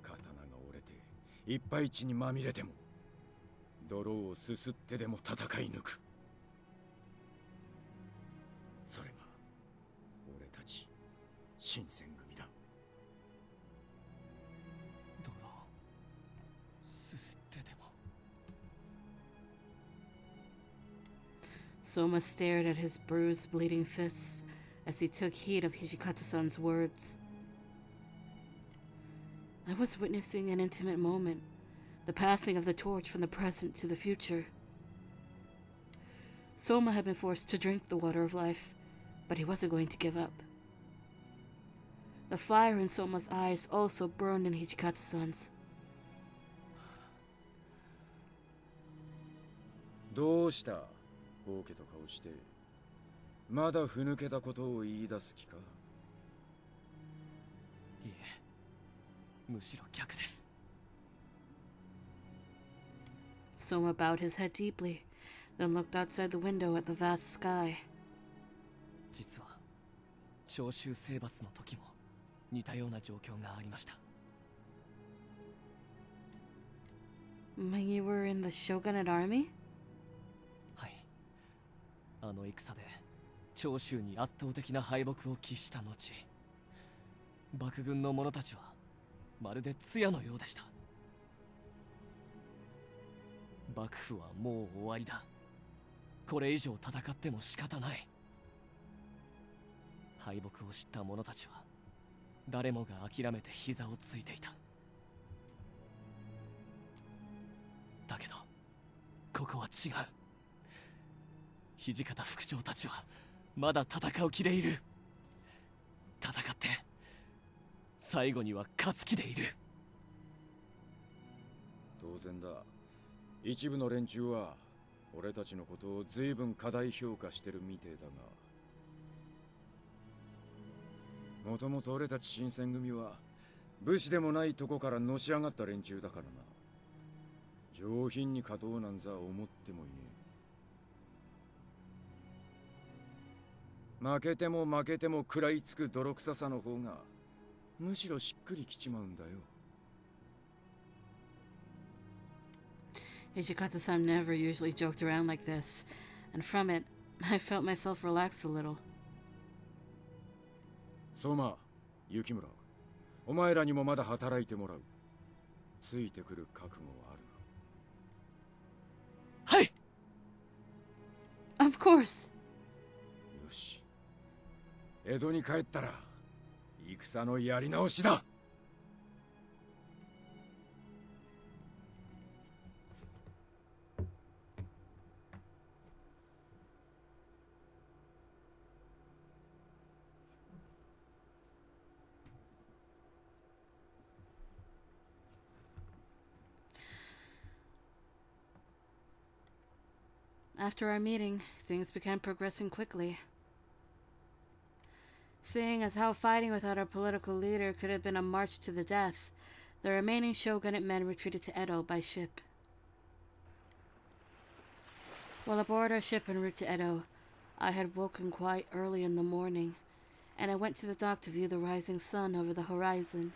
刀が折れていっぱい血にまみれても泥をすすってでも戦い抜く。それが俺たち新選組だ。泥をすすってでも Soma stared at his bruised, bleeding fists as he took heed of Hijikata-san's words. I was witnessing an intimate moment, the passing of the torch from the present to the future. Soma had been forced to drink the water of life, but he wasn't going to give up. The fire in Soma's eyes also burned in Hijikata-san's. どうした？ほうけた顔して。まだふぬけたことを言い出す気か？いえ、むしろ逆です。 Soma bowed his head deeply, then looked outside the window at the vast sky. 実は召集征伐の時も似たような状況がありました。 When you were in the shogunate army? はい。あの戦で長州に圧倒的な敗北を喫した後、幕軍の者たちはまるで艶のようでした。幕府はもう終わりだ。これ以上戦っても仕方ない。敗北を知った者たちは誰もが諦めて膝をついていた。だけどここは違う。土方副長たちはまだ戦う気でいる。戦って最後には勝つ気でいる。当然だ。一部の連中は俺たちのことを随分過大評価してるみてえだが、もともと俺たち新選組は武士でもないとこからのし上がった連中だからな。上品に勝とうなんざ思ってもいねえ。負けても負けても食らいつく泥臭さの方がむしろしっくりきちまうんだよ。Hijikata-san never usually joked around like this, and from it, I felt myself relax a little. 相馬、雪村、お前らにもまだ働いてもらう。ついてくる覚悟はあるな。はい。 Of course. よし。江戸に帰ったら戦のやり直しだ。After our meeting, things began progressing quickly. Seeing as how fighting without our political leader could have been a march to the death, the remaining shogunate men retreated to Edo by ship. While aboard our ship en route to Edo, I had woken quite early in the morning, and I went to the dock to view the rising sun over the horizon.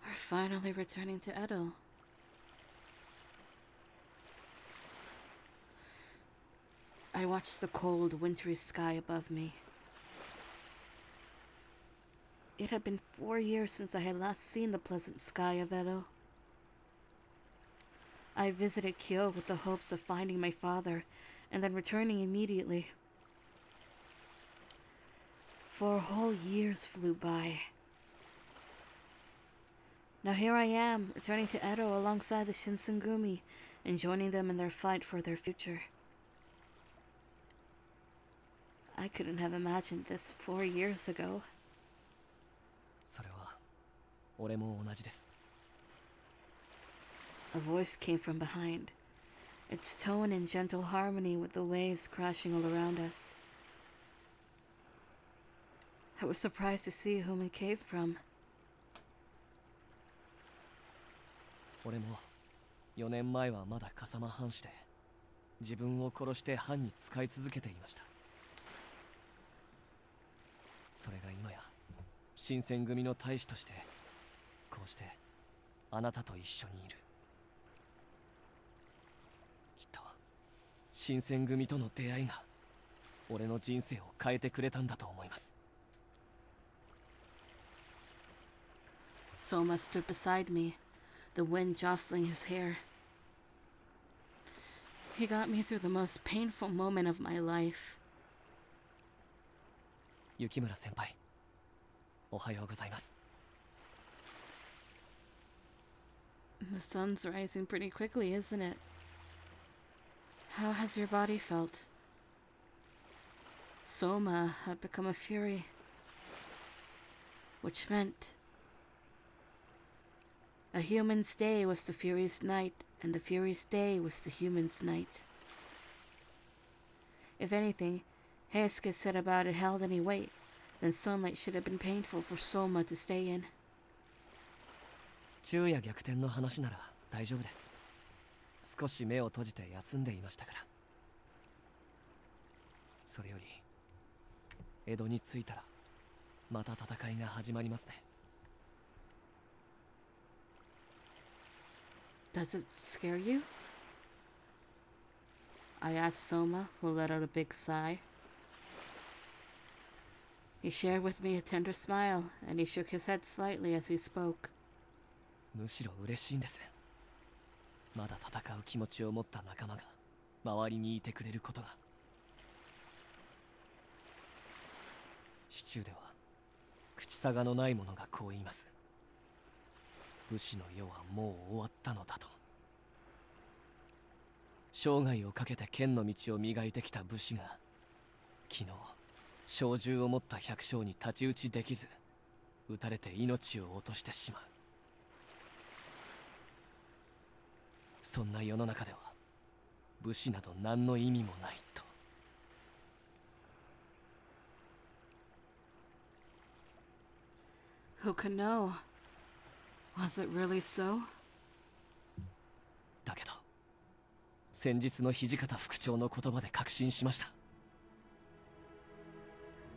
We're finally returning to Edo. I watched the cold, wintry sky above me. It had been 4 years since I had last seen the pleasant sky of Edo. I had visited Kyoto with the hopes of finding my father and then returning immediately. 4 whole years flew by. Now here I am, returning to Edo alongside the Shinsengumi and joining them in their fight for their future. I couldn't have imagined this 4 years ago. それは俺も同じです。 A voice came from behind, its tone in gentle harmony with the waves crashing all around us. I was surprised to see whom it came from. 俺も4年前はまだ笠間藩士で自分を殺して藩に仕え続けていました。それが今や新選組の大使としてこうしてあなたと一緒にいる。きっと新選組との出会いが俺の人生を変えてくれたんだと思います。 Soma stood beside me, the wind jostling his hair. He got me through the most painful moment of my life. 雪村先輩、おはようございます。 The sun's rising pretty quickly, isn't it? How has your body felt? Soma had become a fury, which meant a human's day was the fury's night, and the fury's day was the human's night. If anything, Heisuke said about it held any weight, then sunlight should have been painful for Soma to stay in. 昼夜逆転の話なら大丈夫です。少し目を閉じて休んでいましたから。それより江戸に着いたらまた戦いが始まりますね。 Does it scare you? I asked Soma, who let out a big sigh. He shared with me a tender smile, and he shook his head slightly as he spoke. むしろ嬉しいんです。まだ戦う気持ちを持った仲間が周りにいてくれることが。市中では口差がのない者がこう言います。武士の世はもう終わったのだと。生涯をかけて剣の道を磨いてきた武士が昨日小銃を持った百姓に太刀打ちできず撃たれて命を落としてしまう。そんな世の中では武士など何の意味もないと。Who can know? Was it really so? だけど先日の土方副長の言葉で確信しました。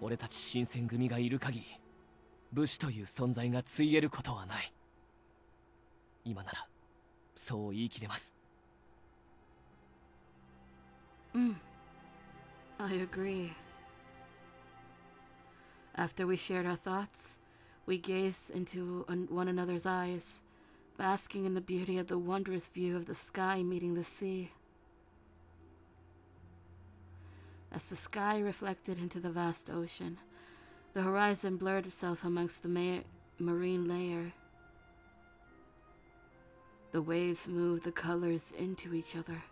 俺たち新選組がいる限り武士という存在がついえることはない。今ならそう言い切れます。I agree. After we shared our thoughts, we gazed into one another's eyes, basking in the beauty of the wondrous view of the sky meeting the sea. As the sky reflected into the vast ocean, the horizon blurred itself amongst the marine layer. The waves moved the colors into each other.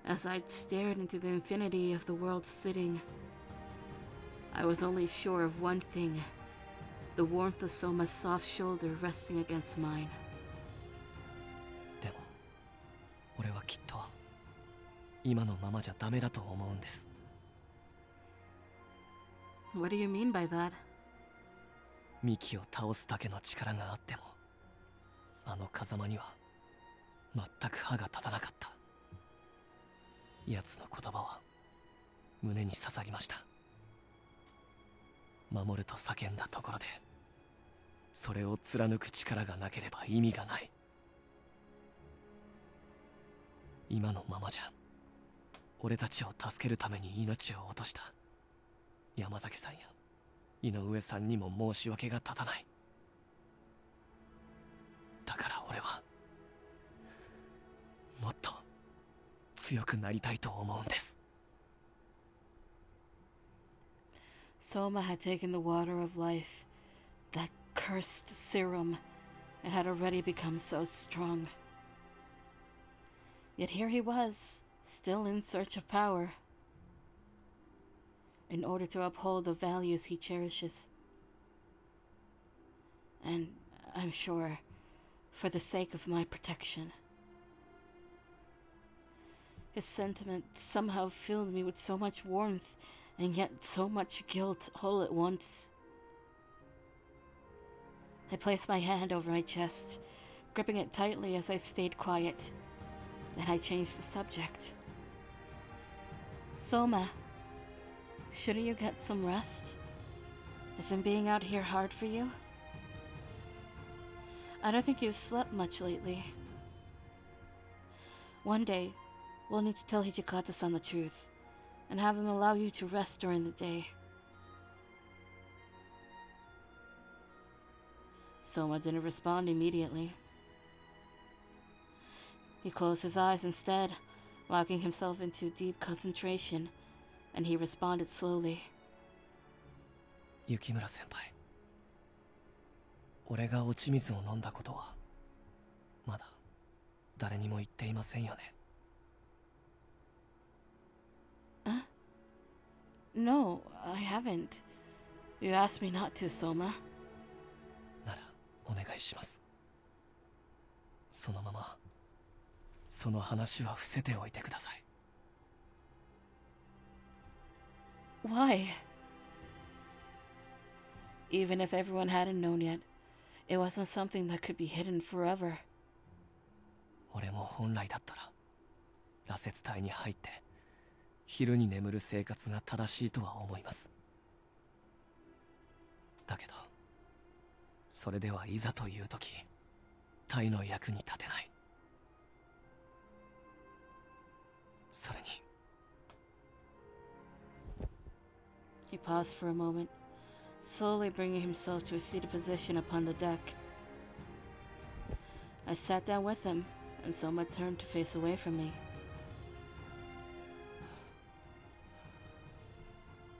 As I stared into the infinity of the world sitting, I was only sure of one thing, the warmth of Soma's soft shoulder resting against mine. でも俺はきっと今のままじゃダメだと思うんです。 What do you mean by that? 幹を倒すだけの力があってもあの風間には全く歯が立たなかった。奴の言葉は胸に刺さりました。守ると叫んだところでそれを貫く力がなければ意味がない。今のままじゃ俺たちを助けるために命を落とした山崎さんや井上さんにも申し訳が立たない。だから俺はもっと強くなりたいと思うんです。 Soma had taken the water of life, that cursed serum, and had already become so strong. Yet here he was, still in search of power, in order to uphold the values he cherishes. And I'm sure, for the sake of my protection. His sentiment somehow filled me with so much warmth, and yet so much guilt all at once. I placed my hand over my chest, gripping it tightly as I stayed quiet. Then I changed the subject. Soma, shouldn't you get some rest? Isn't being out here hard for you? I don't think you've slept much lately. One day, we'll need to tell Hijikata-san the truth, and have him allow you to rest during the day. Soma didn't respond immediately. He closed his eyes instead, locking himself into deep concentration, and he responded slowly. 雪村先輩、俺が落ち水を飲んだことはまだ誰にも言っていませんよね。No, I haven't. You asked me not to, Soma. ならお願いします。そのままその話は伏せておいてください。Why? Even if everyone hadn't known yet, it wasn't something that could be hidden forever. 俺も本来だったら羅刹帯に入って昼に眠る生活が正しいとは思います。だけどそれではいざという時隊の役に立てない。それに He paused for a moment, slowly bringing himself to a seated position upon the deck. I sat down with him, and Soma turned to face away from me.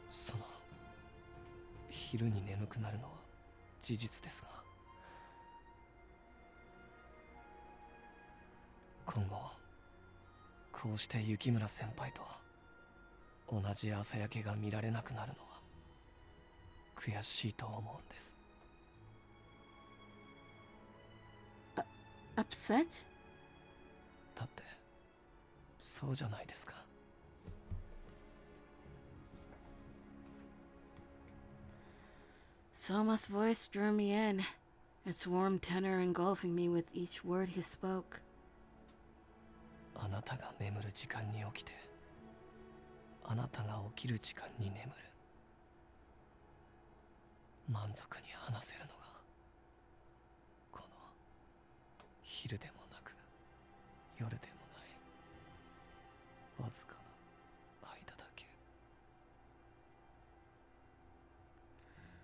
その昼に眠くなるのは事実ですが、今後こうして雪村先輩と同じ朝焼けが見られなくなるのは悔しいと思うんです。Upset? だってそうじゃないですか。Soma's voice drew me in, its warm tenor engulfing me with each word he spoke. あなたが眠る時間に起きて、あなたが起きる時間に眠る。満足に話せるのがこの昼でもなく夜でもないわずかな間だけ。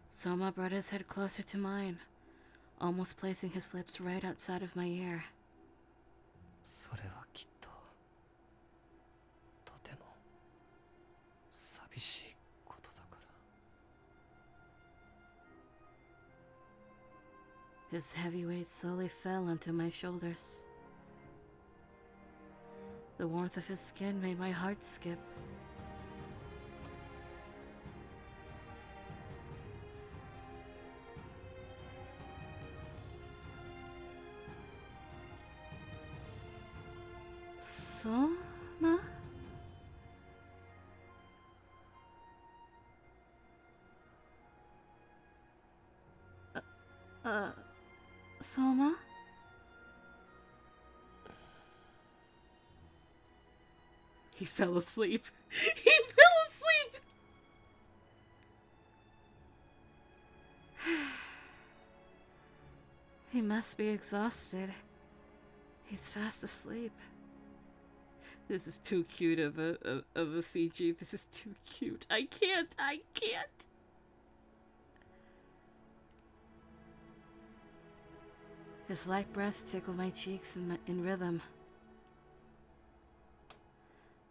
Soma brought his head closer to mine, almost placing his lips right outside of my ear. それはきっととても寂しいことだから。 His heavy weight slowly fell onto my shoulders. The warmth of his skin made my heart skip. Soma? Soma? He fell asleep. He fell asleep! He must be exhausted. He's fast asleep. This is too cute of a CG. This is too cute. I can't. His light breath tickled my cheeks in rhythm.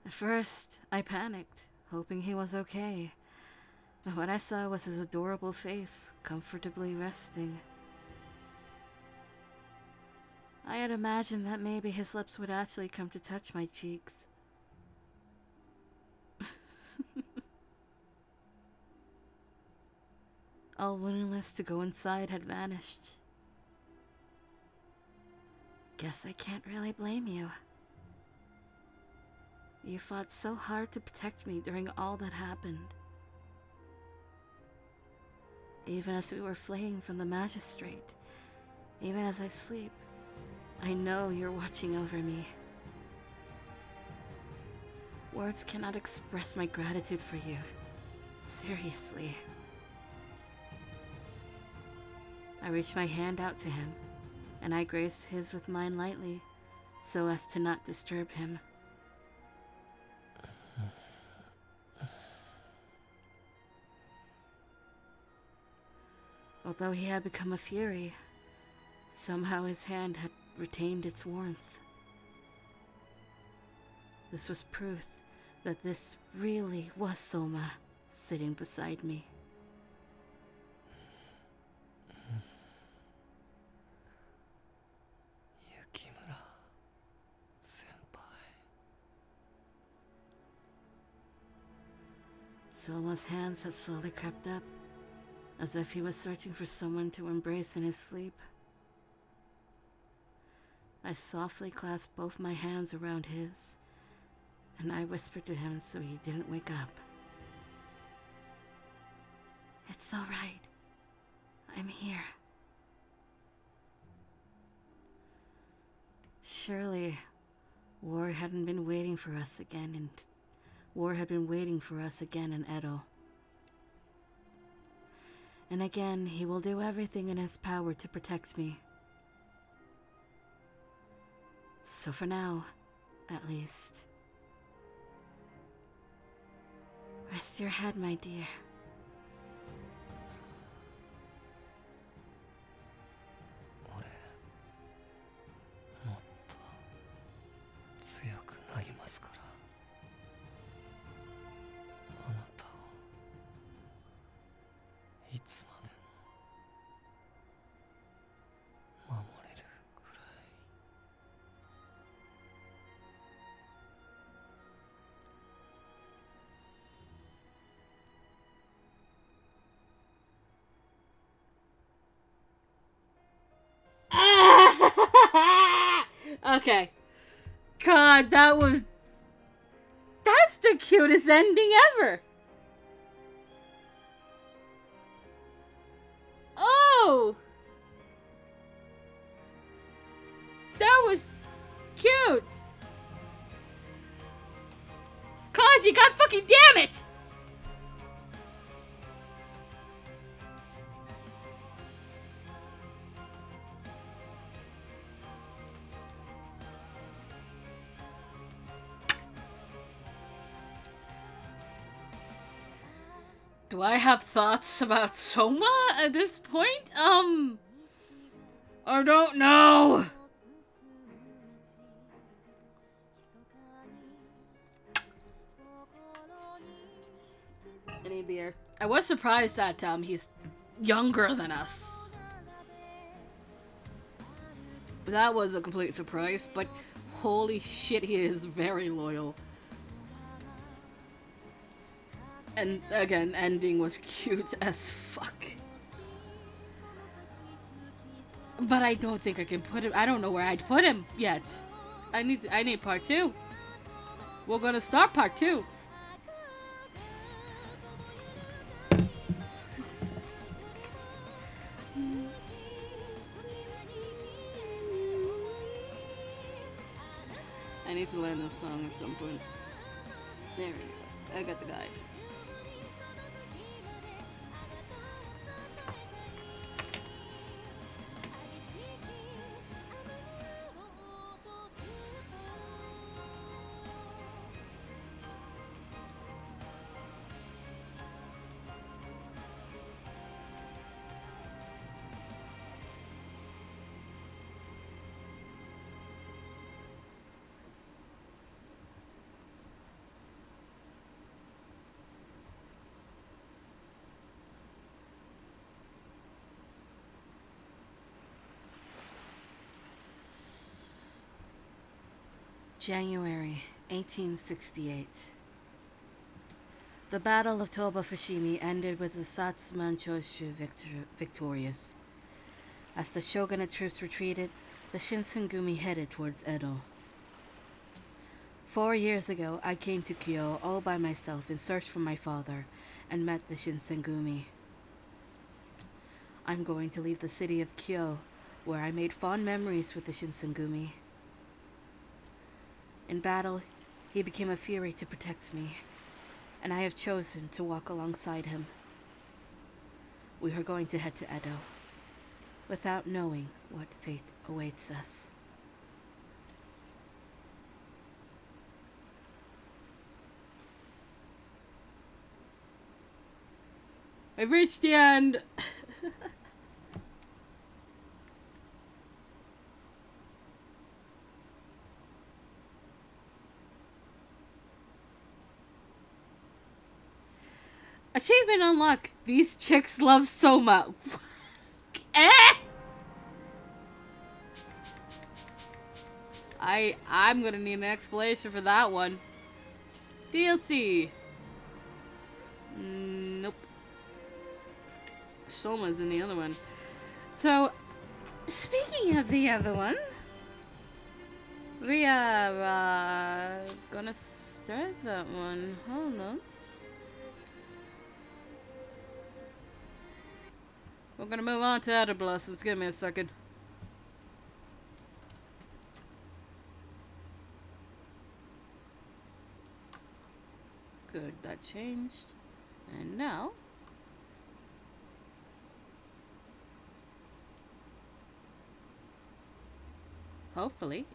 At first, I panicked, hoping he was okay. But what I saw was his adorable face, comfortably resting. I had imagined that maybe his lips would actually come to touch my cheeks. All willingness to go inside had vanished. Guess I can't really blame you. You fought so hard to protect me during all that happened. Even as we were fleeing from the magistrate, even as I sleep, I know you're watching over me. Words cannot express my gratitude for you. Seriously. I reached my hand out to him, and I grazed his with mine lightly, so as to not disturb him. Although he had become a fury, somehow his hand had retained its warmth. This was proof that this really was Soma sitting beside me. Yukimura senpai. Soma's hands had slowly crept up, as if he was searching for someone to embrace in his sleep. I softly clasped both my hands around his, and I whispered to him so he didn't wake up. It's all right. I'm here. Surely, war had been waiting for us again in Edo. And again, he will do everything in his power to protect me. So for now, at least. Rest your head, my dear. Okay. God, that's the cutest ending ever. Oh! That was cute. Kaji, god fucking damn it! Do I have thoughts about Soma at this point? I don't know. I need beer. I was surprised that he's younger than us. That was a complete surprise, but holy shit, he is very loyal. And again, ending was cute as fuck. But I don't think I can put him. I don't know where I'd put him yet. I need part 2. We're gonna start part 2. I need to learn this song at some point. There we go. I got the guide. January 1868. The Battle of Toba Fushimi ended with the Satsuma Choshu victorious. As the shogunate troops retreated, the Shinsengumi headed towards Edo. 4 years ago, I came to Kyoto all by myself in search for my father and met the Shinsengumi. I'm going to leave the city of Kyoto, where I made fond memories with the Shinsengumi. In battle, he became a fury to protect me, and I have chosen to walk alongside him. We are going to head to Edo, without knowing what fate awaits us. I've reached the end! Achievement unlocked. These chicks love Soma. Eh? I'm gonna need an explanation for that one. DLC. Nope. Soma's in the other one. So, speaking of the other one, we are gonna start that one. Hold on. We're gonna move on to Outer Blossoms. Give me a second. Good, that changed. And now, hopefully,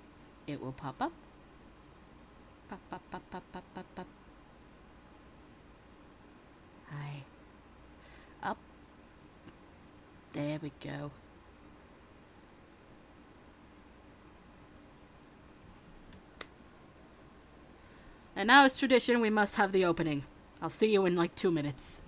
it will pop up. Pop, pop, pop, pop, pop, pop, pop. Hi. Up. There we go. And now, as tradition, we must have the opening. I'll see you in like 2 minutes.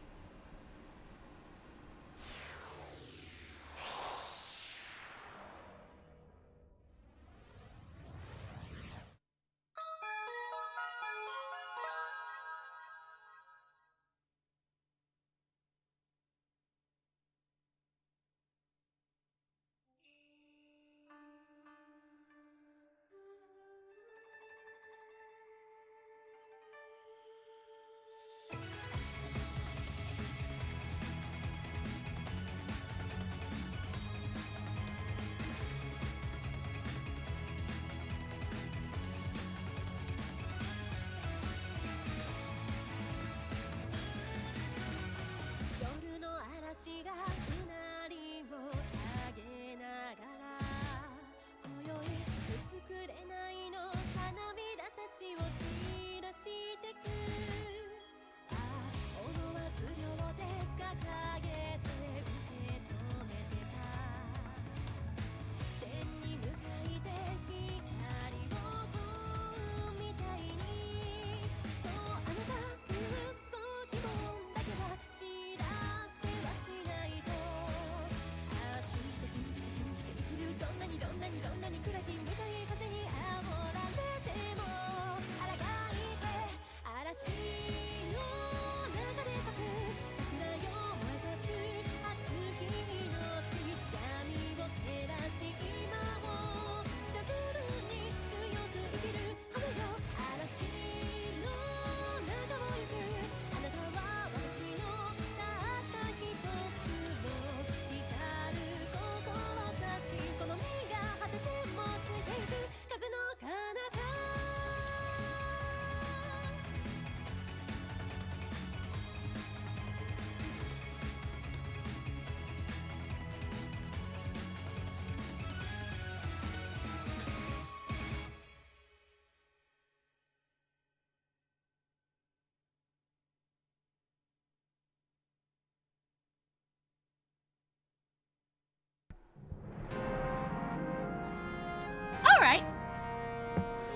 Alright.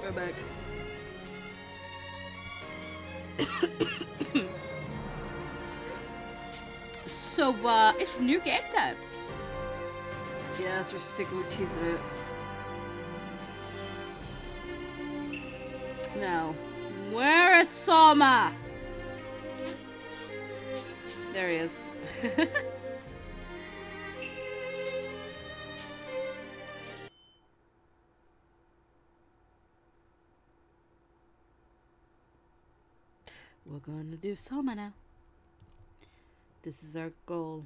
We're back. So, it's new game time. Yes, we're sticking with Chizuru. Now, where is Soma? There he is. We're going to do Soma now. This is our goal.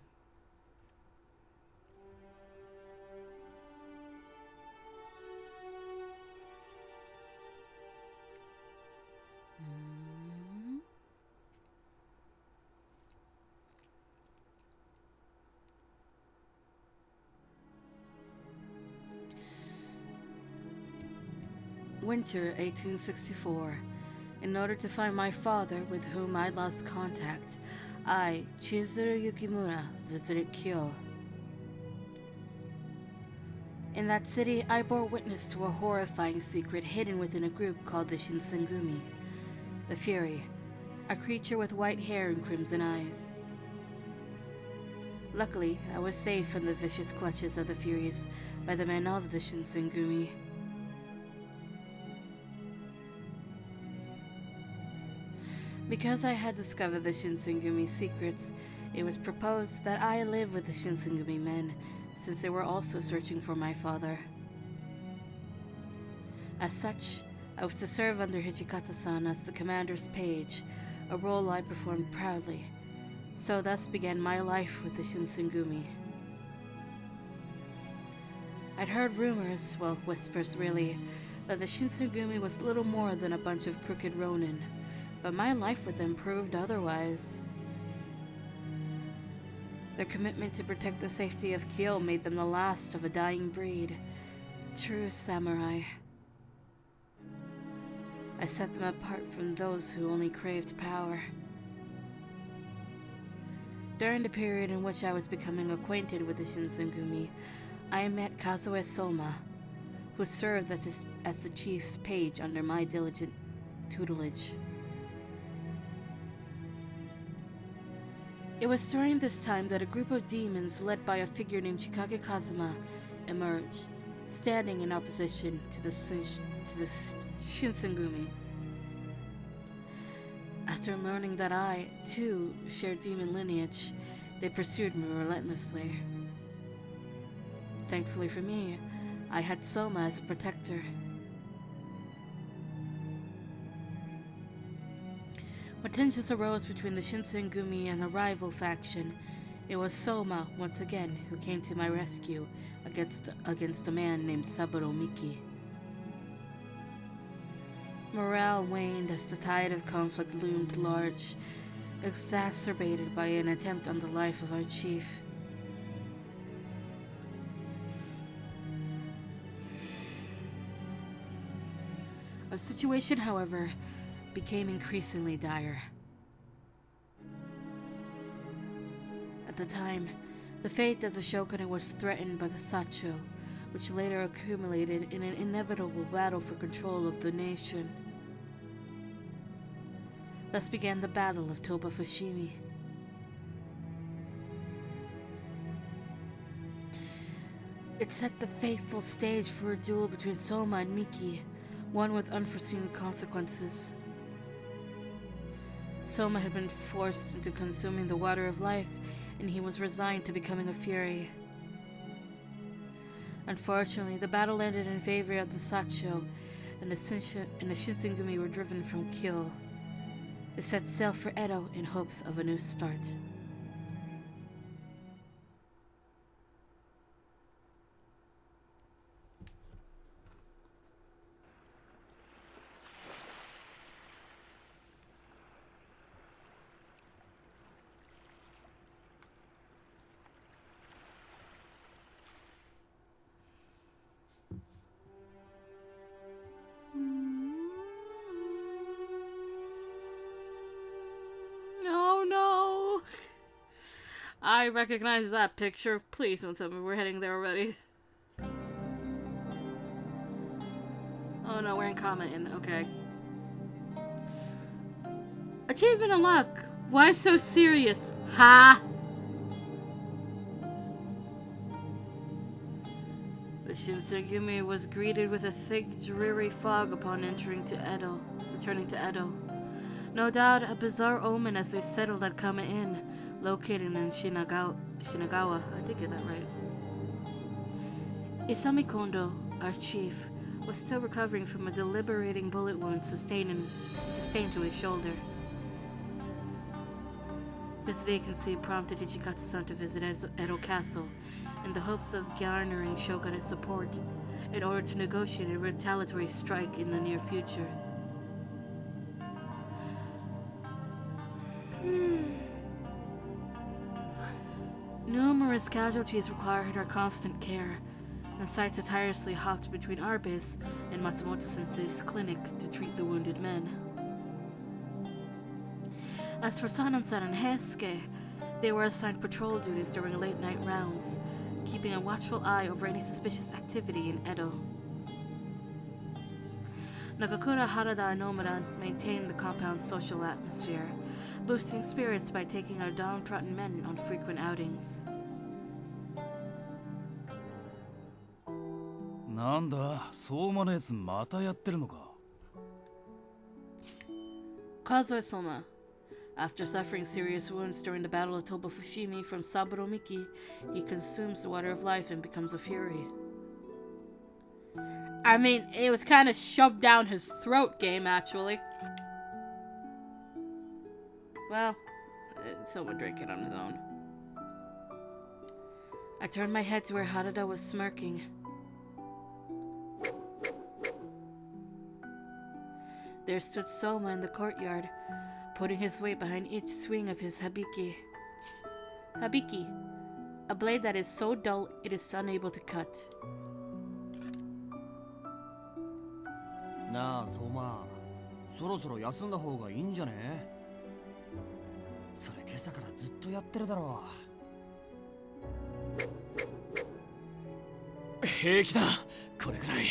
Winter 1864. In order to find my father, with whom I lost contact, I, Chizuru Yukimura, visited Kyoto. In that city, I bore witness to a horrifying secret hidden within a group called the Shinsengumi, the Fury, a creature with white hair and crimson eyes. Luckily, I was safe from the vicious clutches of the Furies by the men of the Shinsengumi. Because I had discovered the Shinsengumi secrets, it was proposed that I live with the Shinsengumi men, since they were also searching for my father. As such, I was to serve under Hijikata-san as the commander's page, a role I performed proudly. So thus began my life with the Shinsengumi. I'd heard rumors, well, whispers really, that the Shinsengumi was little more than a bunch of crooked ronin, but my life with them proved otherwise. Their commitment to protect the safety of Kyoto made them the last of a dying breed, true samurai. I set them apart from those who only craved power. During the period in which I was becoming acquainted with the Shinsengumi, I met Kazue Soma, who served as the chief's page under my diligent tutelage. It was during this time that a group of demons led by a figure named Chikage Kazuma emerged, standing in opposition to the Shinsengumi. After learning that I, too, shared demon lineage, they pursued me relentlessly. Thankfully for me, I had Soma as a protector. When tensions arose between the Shinsengumi and a rival faction, it was Soma, once again, who came to my rescue against a man named Saburo Miki. Morale waned as the tide of conflict loomed large, exacerbated by an attempt on the life of our chief. Our situation, however, became increasingly dire. At the time, the fate of the shogunate was threatened by the Sacho, which later accumulated in an inevitable battle for control of the nation. Thus began the Battle of Toba Fushimi. It set the fateful stage for a duel between Soma and Miki, one with unforeseen consequences. Soma had been forced into consuming the water of life, and he was resigned to becoming a fury. Unfortunately, the battle ended in favor of the Sacho, and the Shinsengumi were driven from Kyoto. They set sail for Edo in hopes of a new start. Oh no! I recognize that picture. Please don't tell me we're heading there already. Oh no, we're in Kama-in. Okay. Achievement unlocked. Why so serious? Ha! The Shinsengumi was greeted with a thick, dreary fog upon returning to Edo. No doubt a bizarre omen as they settled at Kama-in, located in Shinagawa. I did get that right. Isami Kondo, our chief, was still recovering from a deliberating bullet wound sustained to his shoulder. His vacancy prompted Hijikata-san to visit Edo Castle in the hopes of garnering shogunate support in order to negotiate a retaliatory strike in the near future. Numerous casualties required our constant care, and Saito tirelessly hopped between our base and Matsumoto-sensei's clinic to treat the wounded men. As for Sanan-san and Heisuke, they were assigned patrol duties during late-night rounds, keeping a watchful eye over any suspicious activity in Edo. Nagakura, Harada, and Omura maintained the compound's social atmosphere, boosting spirits by taking our downtrodden men on frequent outings. なんだ、相馬のやつまたやってるのか。Kazue Soma. After suffering serious wounds during the Battle of Toba-Fushimi from Saburo Miki, he consumes the water of life and becomes a fury. I mean, it was kind of shoved down his throat, game, actually. Well, someone drank it on his own. I turned my head to where Harada was smirking. There stood Soma in the courtyard, putting his weight behind each swing of his habiki. Habiki, a blade that is so dull it is unable to cut. なあ相馬、そろそろ休んだ方がいいんじゃね？それ今朝からずっとやってるだろう。平気だ、これくらい。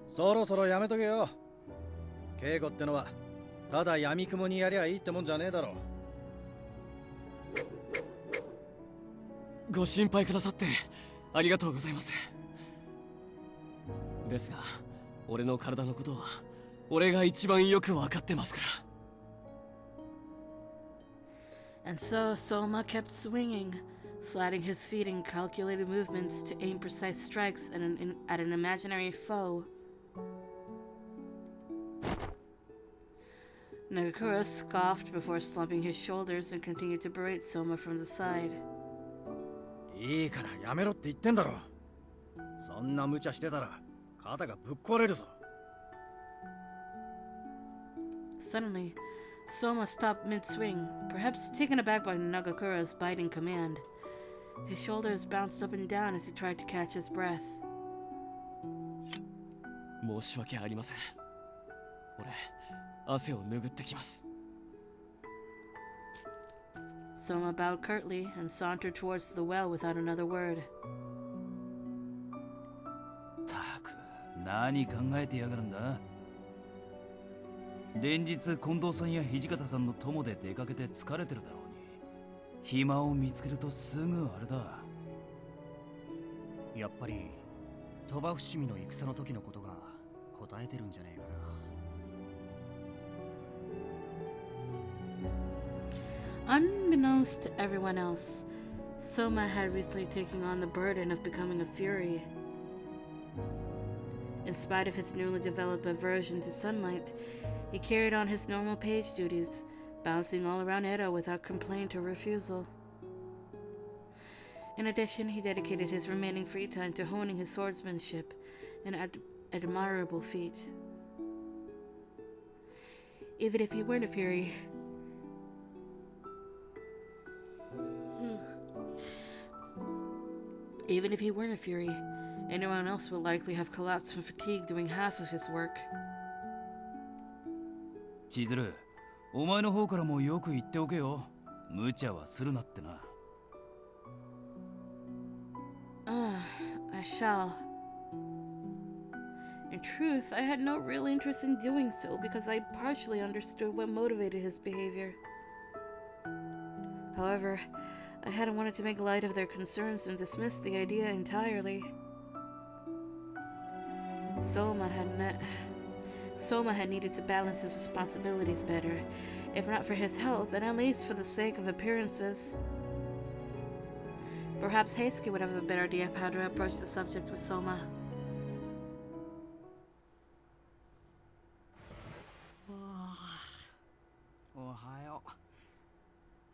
そろそろやめとけよ。稽古ってのはただ闇雲にやりゃいいってもんじゃねえだろ。ご心配くださってありがとうございます。ですが、俺の体のことは俺が一番よく分かってますから。 And so Soma kept swinging, sliding his feet in calculated movements to aim precise strikes at an imaginary foe. Nagakura scoffed before slumping his shoulders and continued to berate Soma from the side. いいからやめろって言ってんだろ。そんな無茶してたら肩がぶっ壊れるぞ。Suddenly, Soma stopped mid-swing, perhaps taken aback by Nagakura's biting command. His shoulders bounced up and down as he tried to catch his breath. 申し訳ありません。俺、汗を拭ってきます。Soma bowed curtly and sauntered towards the well without another word. たく、何考えてやがるんだ。連日近藤さんや土方さんの友で出かけて疲れてるだろうに、暇を見つけるとすぐあれだ。やっぱり鳥羽伏見の戦の時のことが答えてるんじゃねえかな。Unbeknownst to everyone else, Soma had recently taken on the burden of becoming a fury. In spite of his newly developed aversion to sunlight, he carried on his normal page duties, bouncing all around Edo without complaint or refusal. In addition, he dedicated his remaining free time to honing his swordsmanship, an admirable feat. Even if he weren't a fury, anyone else would likely have collapsed from fatigue doing half of his work. 千鶴、お前の方からもよく言っておけよ。無茶はするなってな。I shall. In truth, I had no real interest in doing so because I partially understood what motivated his behavior. However, I hadn't wanted to make light of their concerns and dismiss the idea entirely. Soma had needed to balance his responsibilities better, if not for his health, then at least for the sake of appearances. Perhaps Heisuke would have a better idea of how to approach the subject with Soma. おはよう。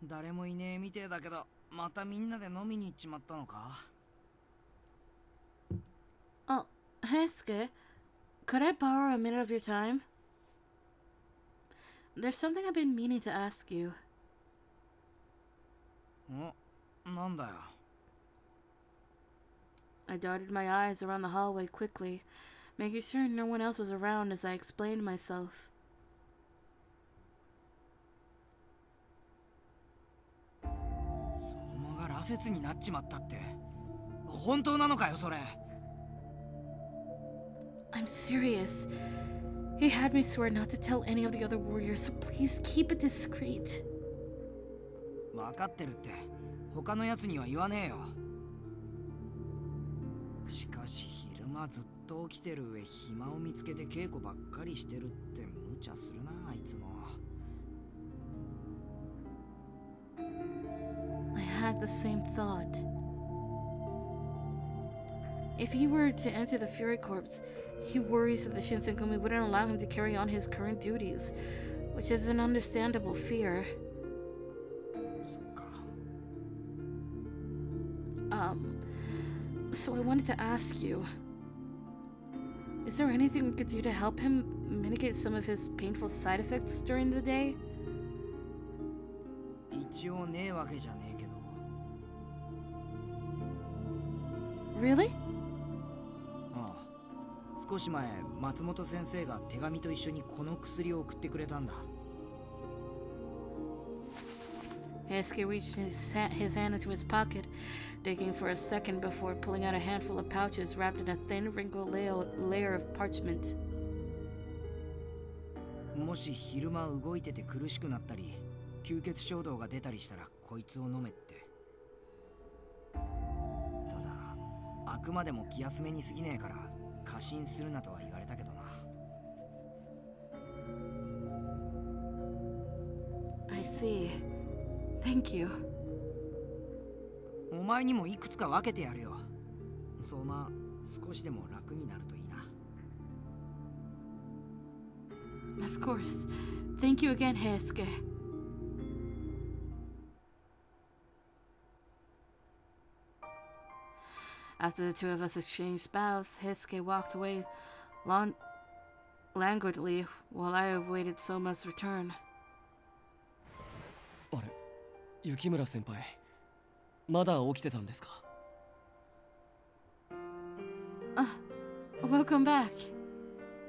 誰もいねえみてえだけど、またみんなで飲みに行っちまったのか？ Oh, Heisuke, could I borrow a minute of your time? There's something I've been meaning to ask you. なんだよ。I darted my eyes around the hallway quickly, making sure no one else was around as I explained myself. 相馬が羅刹になっちまったって本当なのかよそれ？ I'm serious. He had me swear not to tell any of the other warriors, so please keep it discreet. 分かってるって。他のやつには言わねえよ。しかし昼間ずっと起きてる上、暇を見つけて稽古ばっかりしてるって無茶するな、あいつも。I had the same thought. If he were to enter the Fury Corps, he worries that the Shinsengumi wouldn't allow him to carry on his current duties, which is an understandable fear. So I wanted to ask you, is there anything we could do to help him mitigate some of his painful side effects during the day? 一応ねえわけじゃねえけど。Really? ああ。少し前、松本先生が手紙と一緒にこの薬を送ってくれたんだ。Heisuke reached his hand into his pocket, digging for a second before pulling out a handful of pouches wrapped in a thin, wrinkled layer of parchment. もし昼間動いてて苦しくなったり、吸血衝動が出たりしたらこいつを飲めって。ただ、あくまでも気休めに過ぎねえから過信するなとは言われたけどな。I see. Thank you. お前にもいくつか分けてやるよ。相馬、少しでも楽になるといいな。Of course. Thank you again, Heisuke. After the two of us exchanged bows, Heisuke walked away languidly while I awaited Soma's return. あれ、雪村先輩、まだ起きてたんですか？ Welcome back.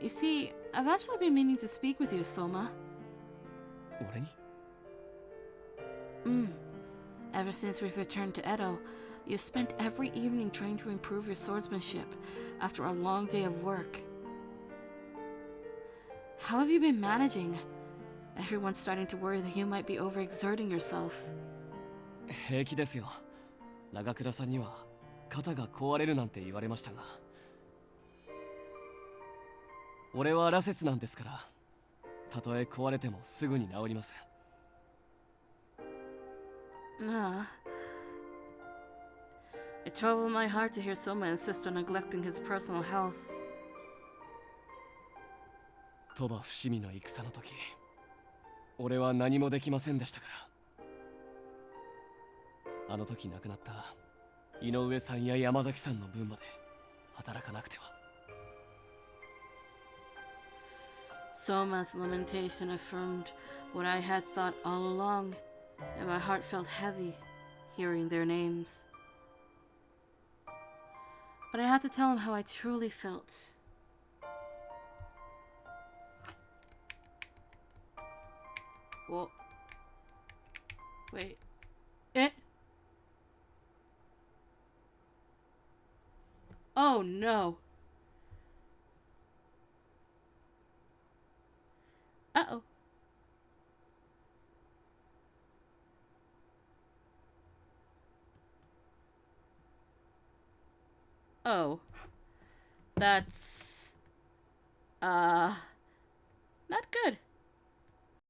You see, I've actually been meaning to speak with you, Soma. 俺に？ Ever since we've returned to Edo, you've spent every evening trying to improve your swordsmanship after a long day of work. How have you been managing? Everyone's starting to worry that you might be overexerting yourself. 平気ですよ。長倉さんには肩が壊れるなんて言われましたが、俺は羅刹なんですから、たとえ壊れてもすぐに治ります。It troubled my heart to hear Soma insist on neglecting his personal health. 鳥羽伏見の戦の時、俺は何もできませんでしたから。あの時亡くなった井上さんや山崎さんの分まで働かなくては。Soma's lamentation affirmed what I had thought all along, and my heart felt heavy hearing their names. But I had to tell him how I truly felt. Well, wait. Oh no. Uh-oh. Oh. That's not good.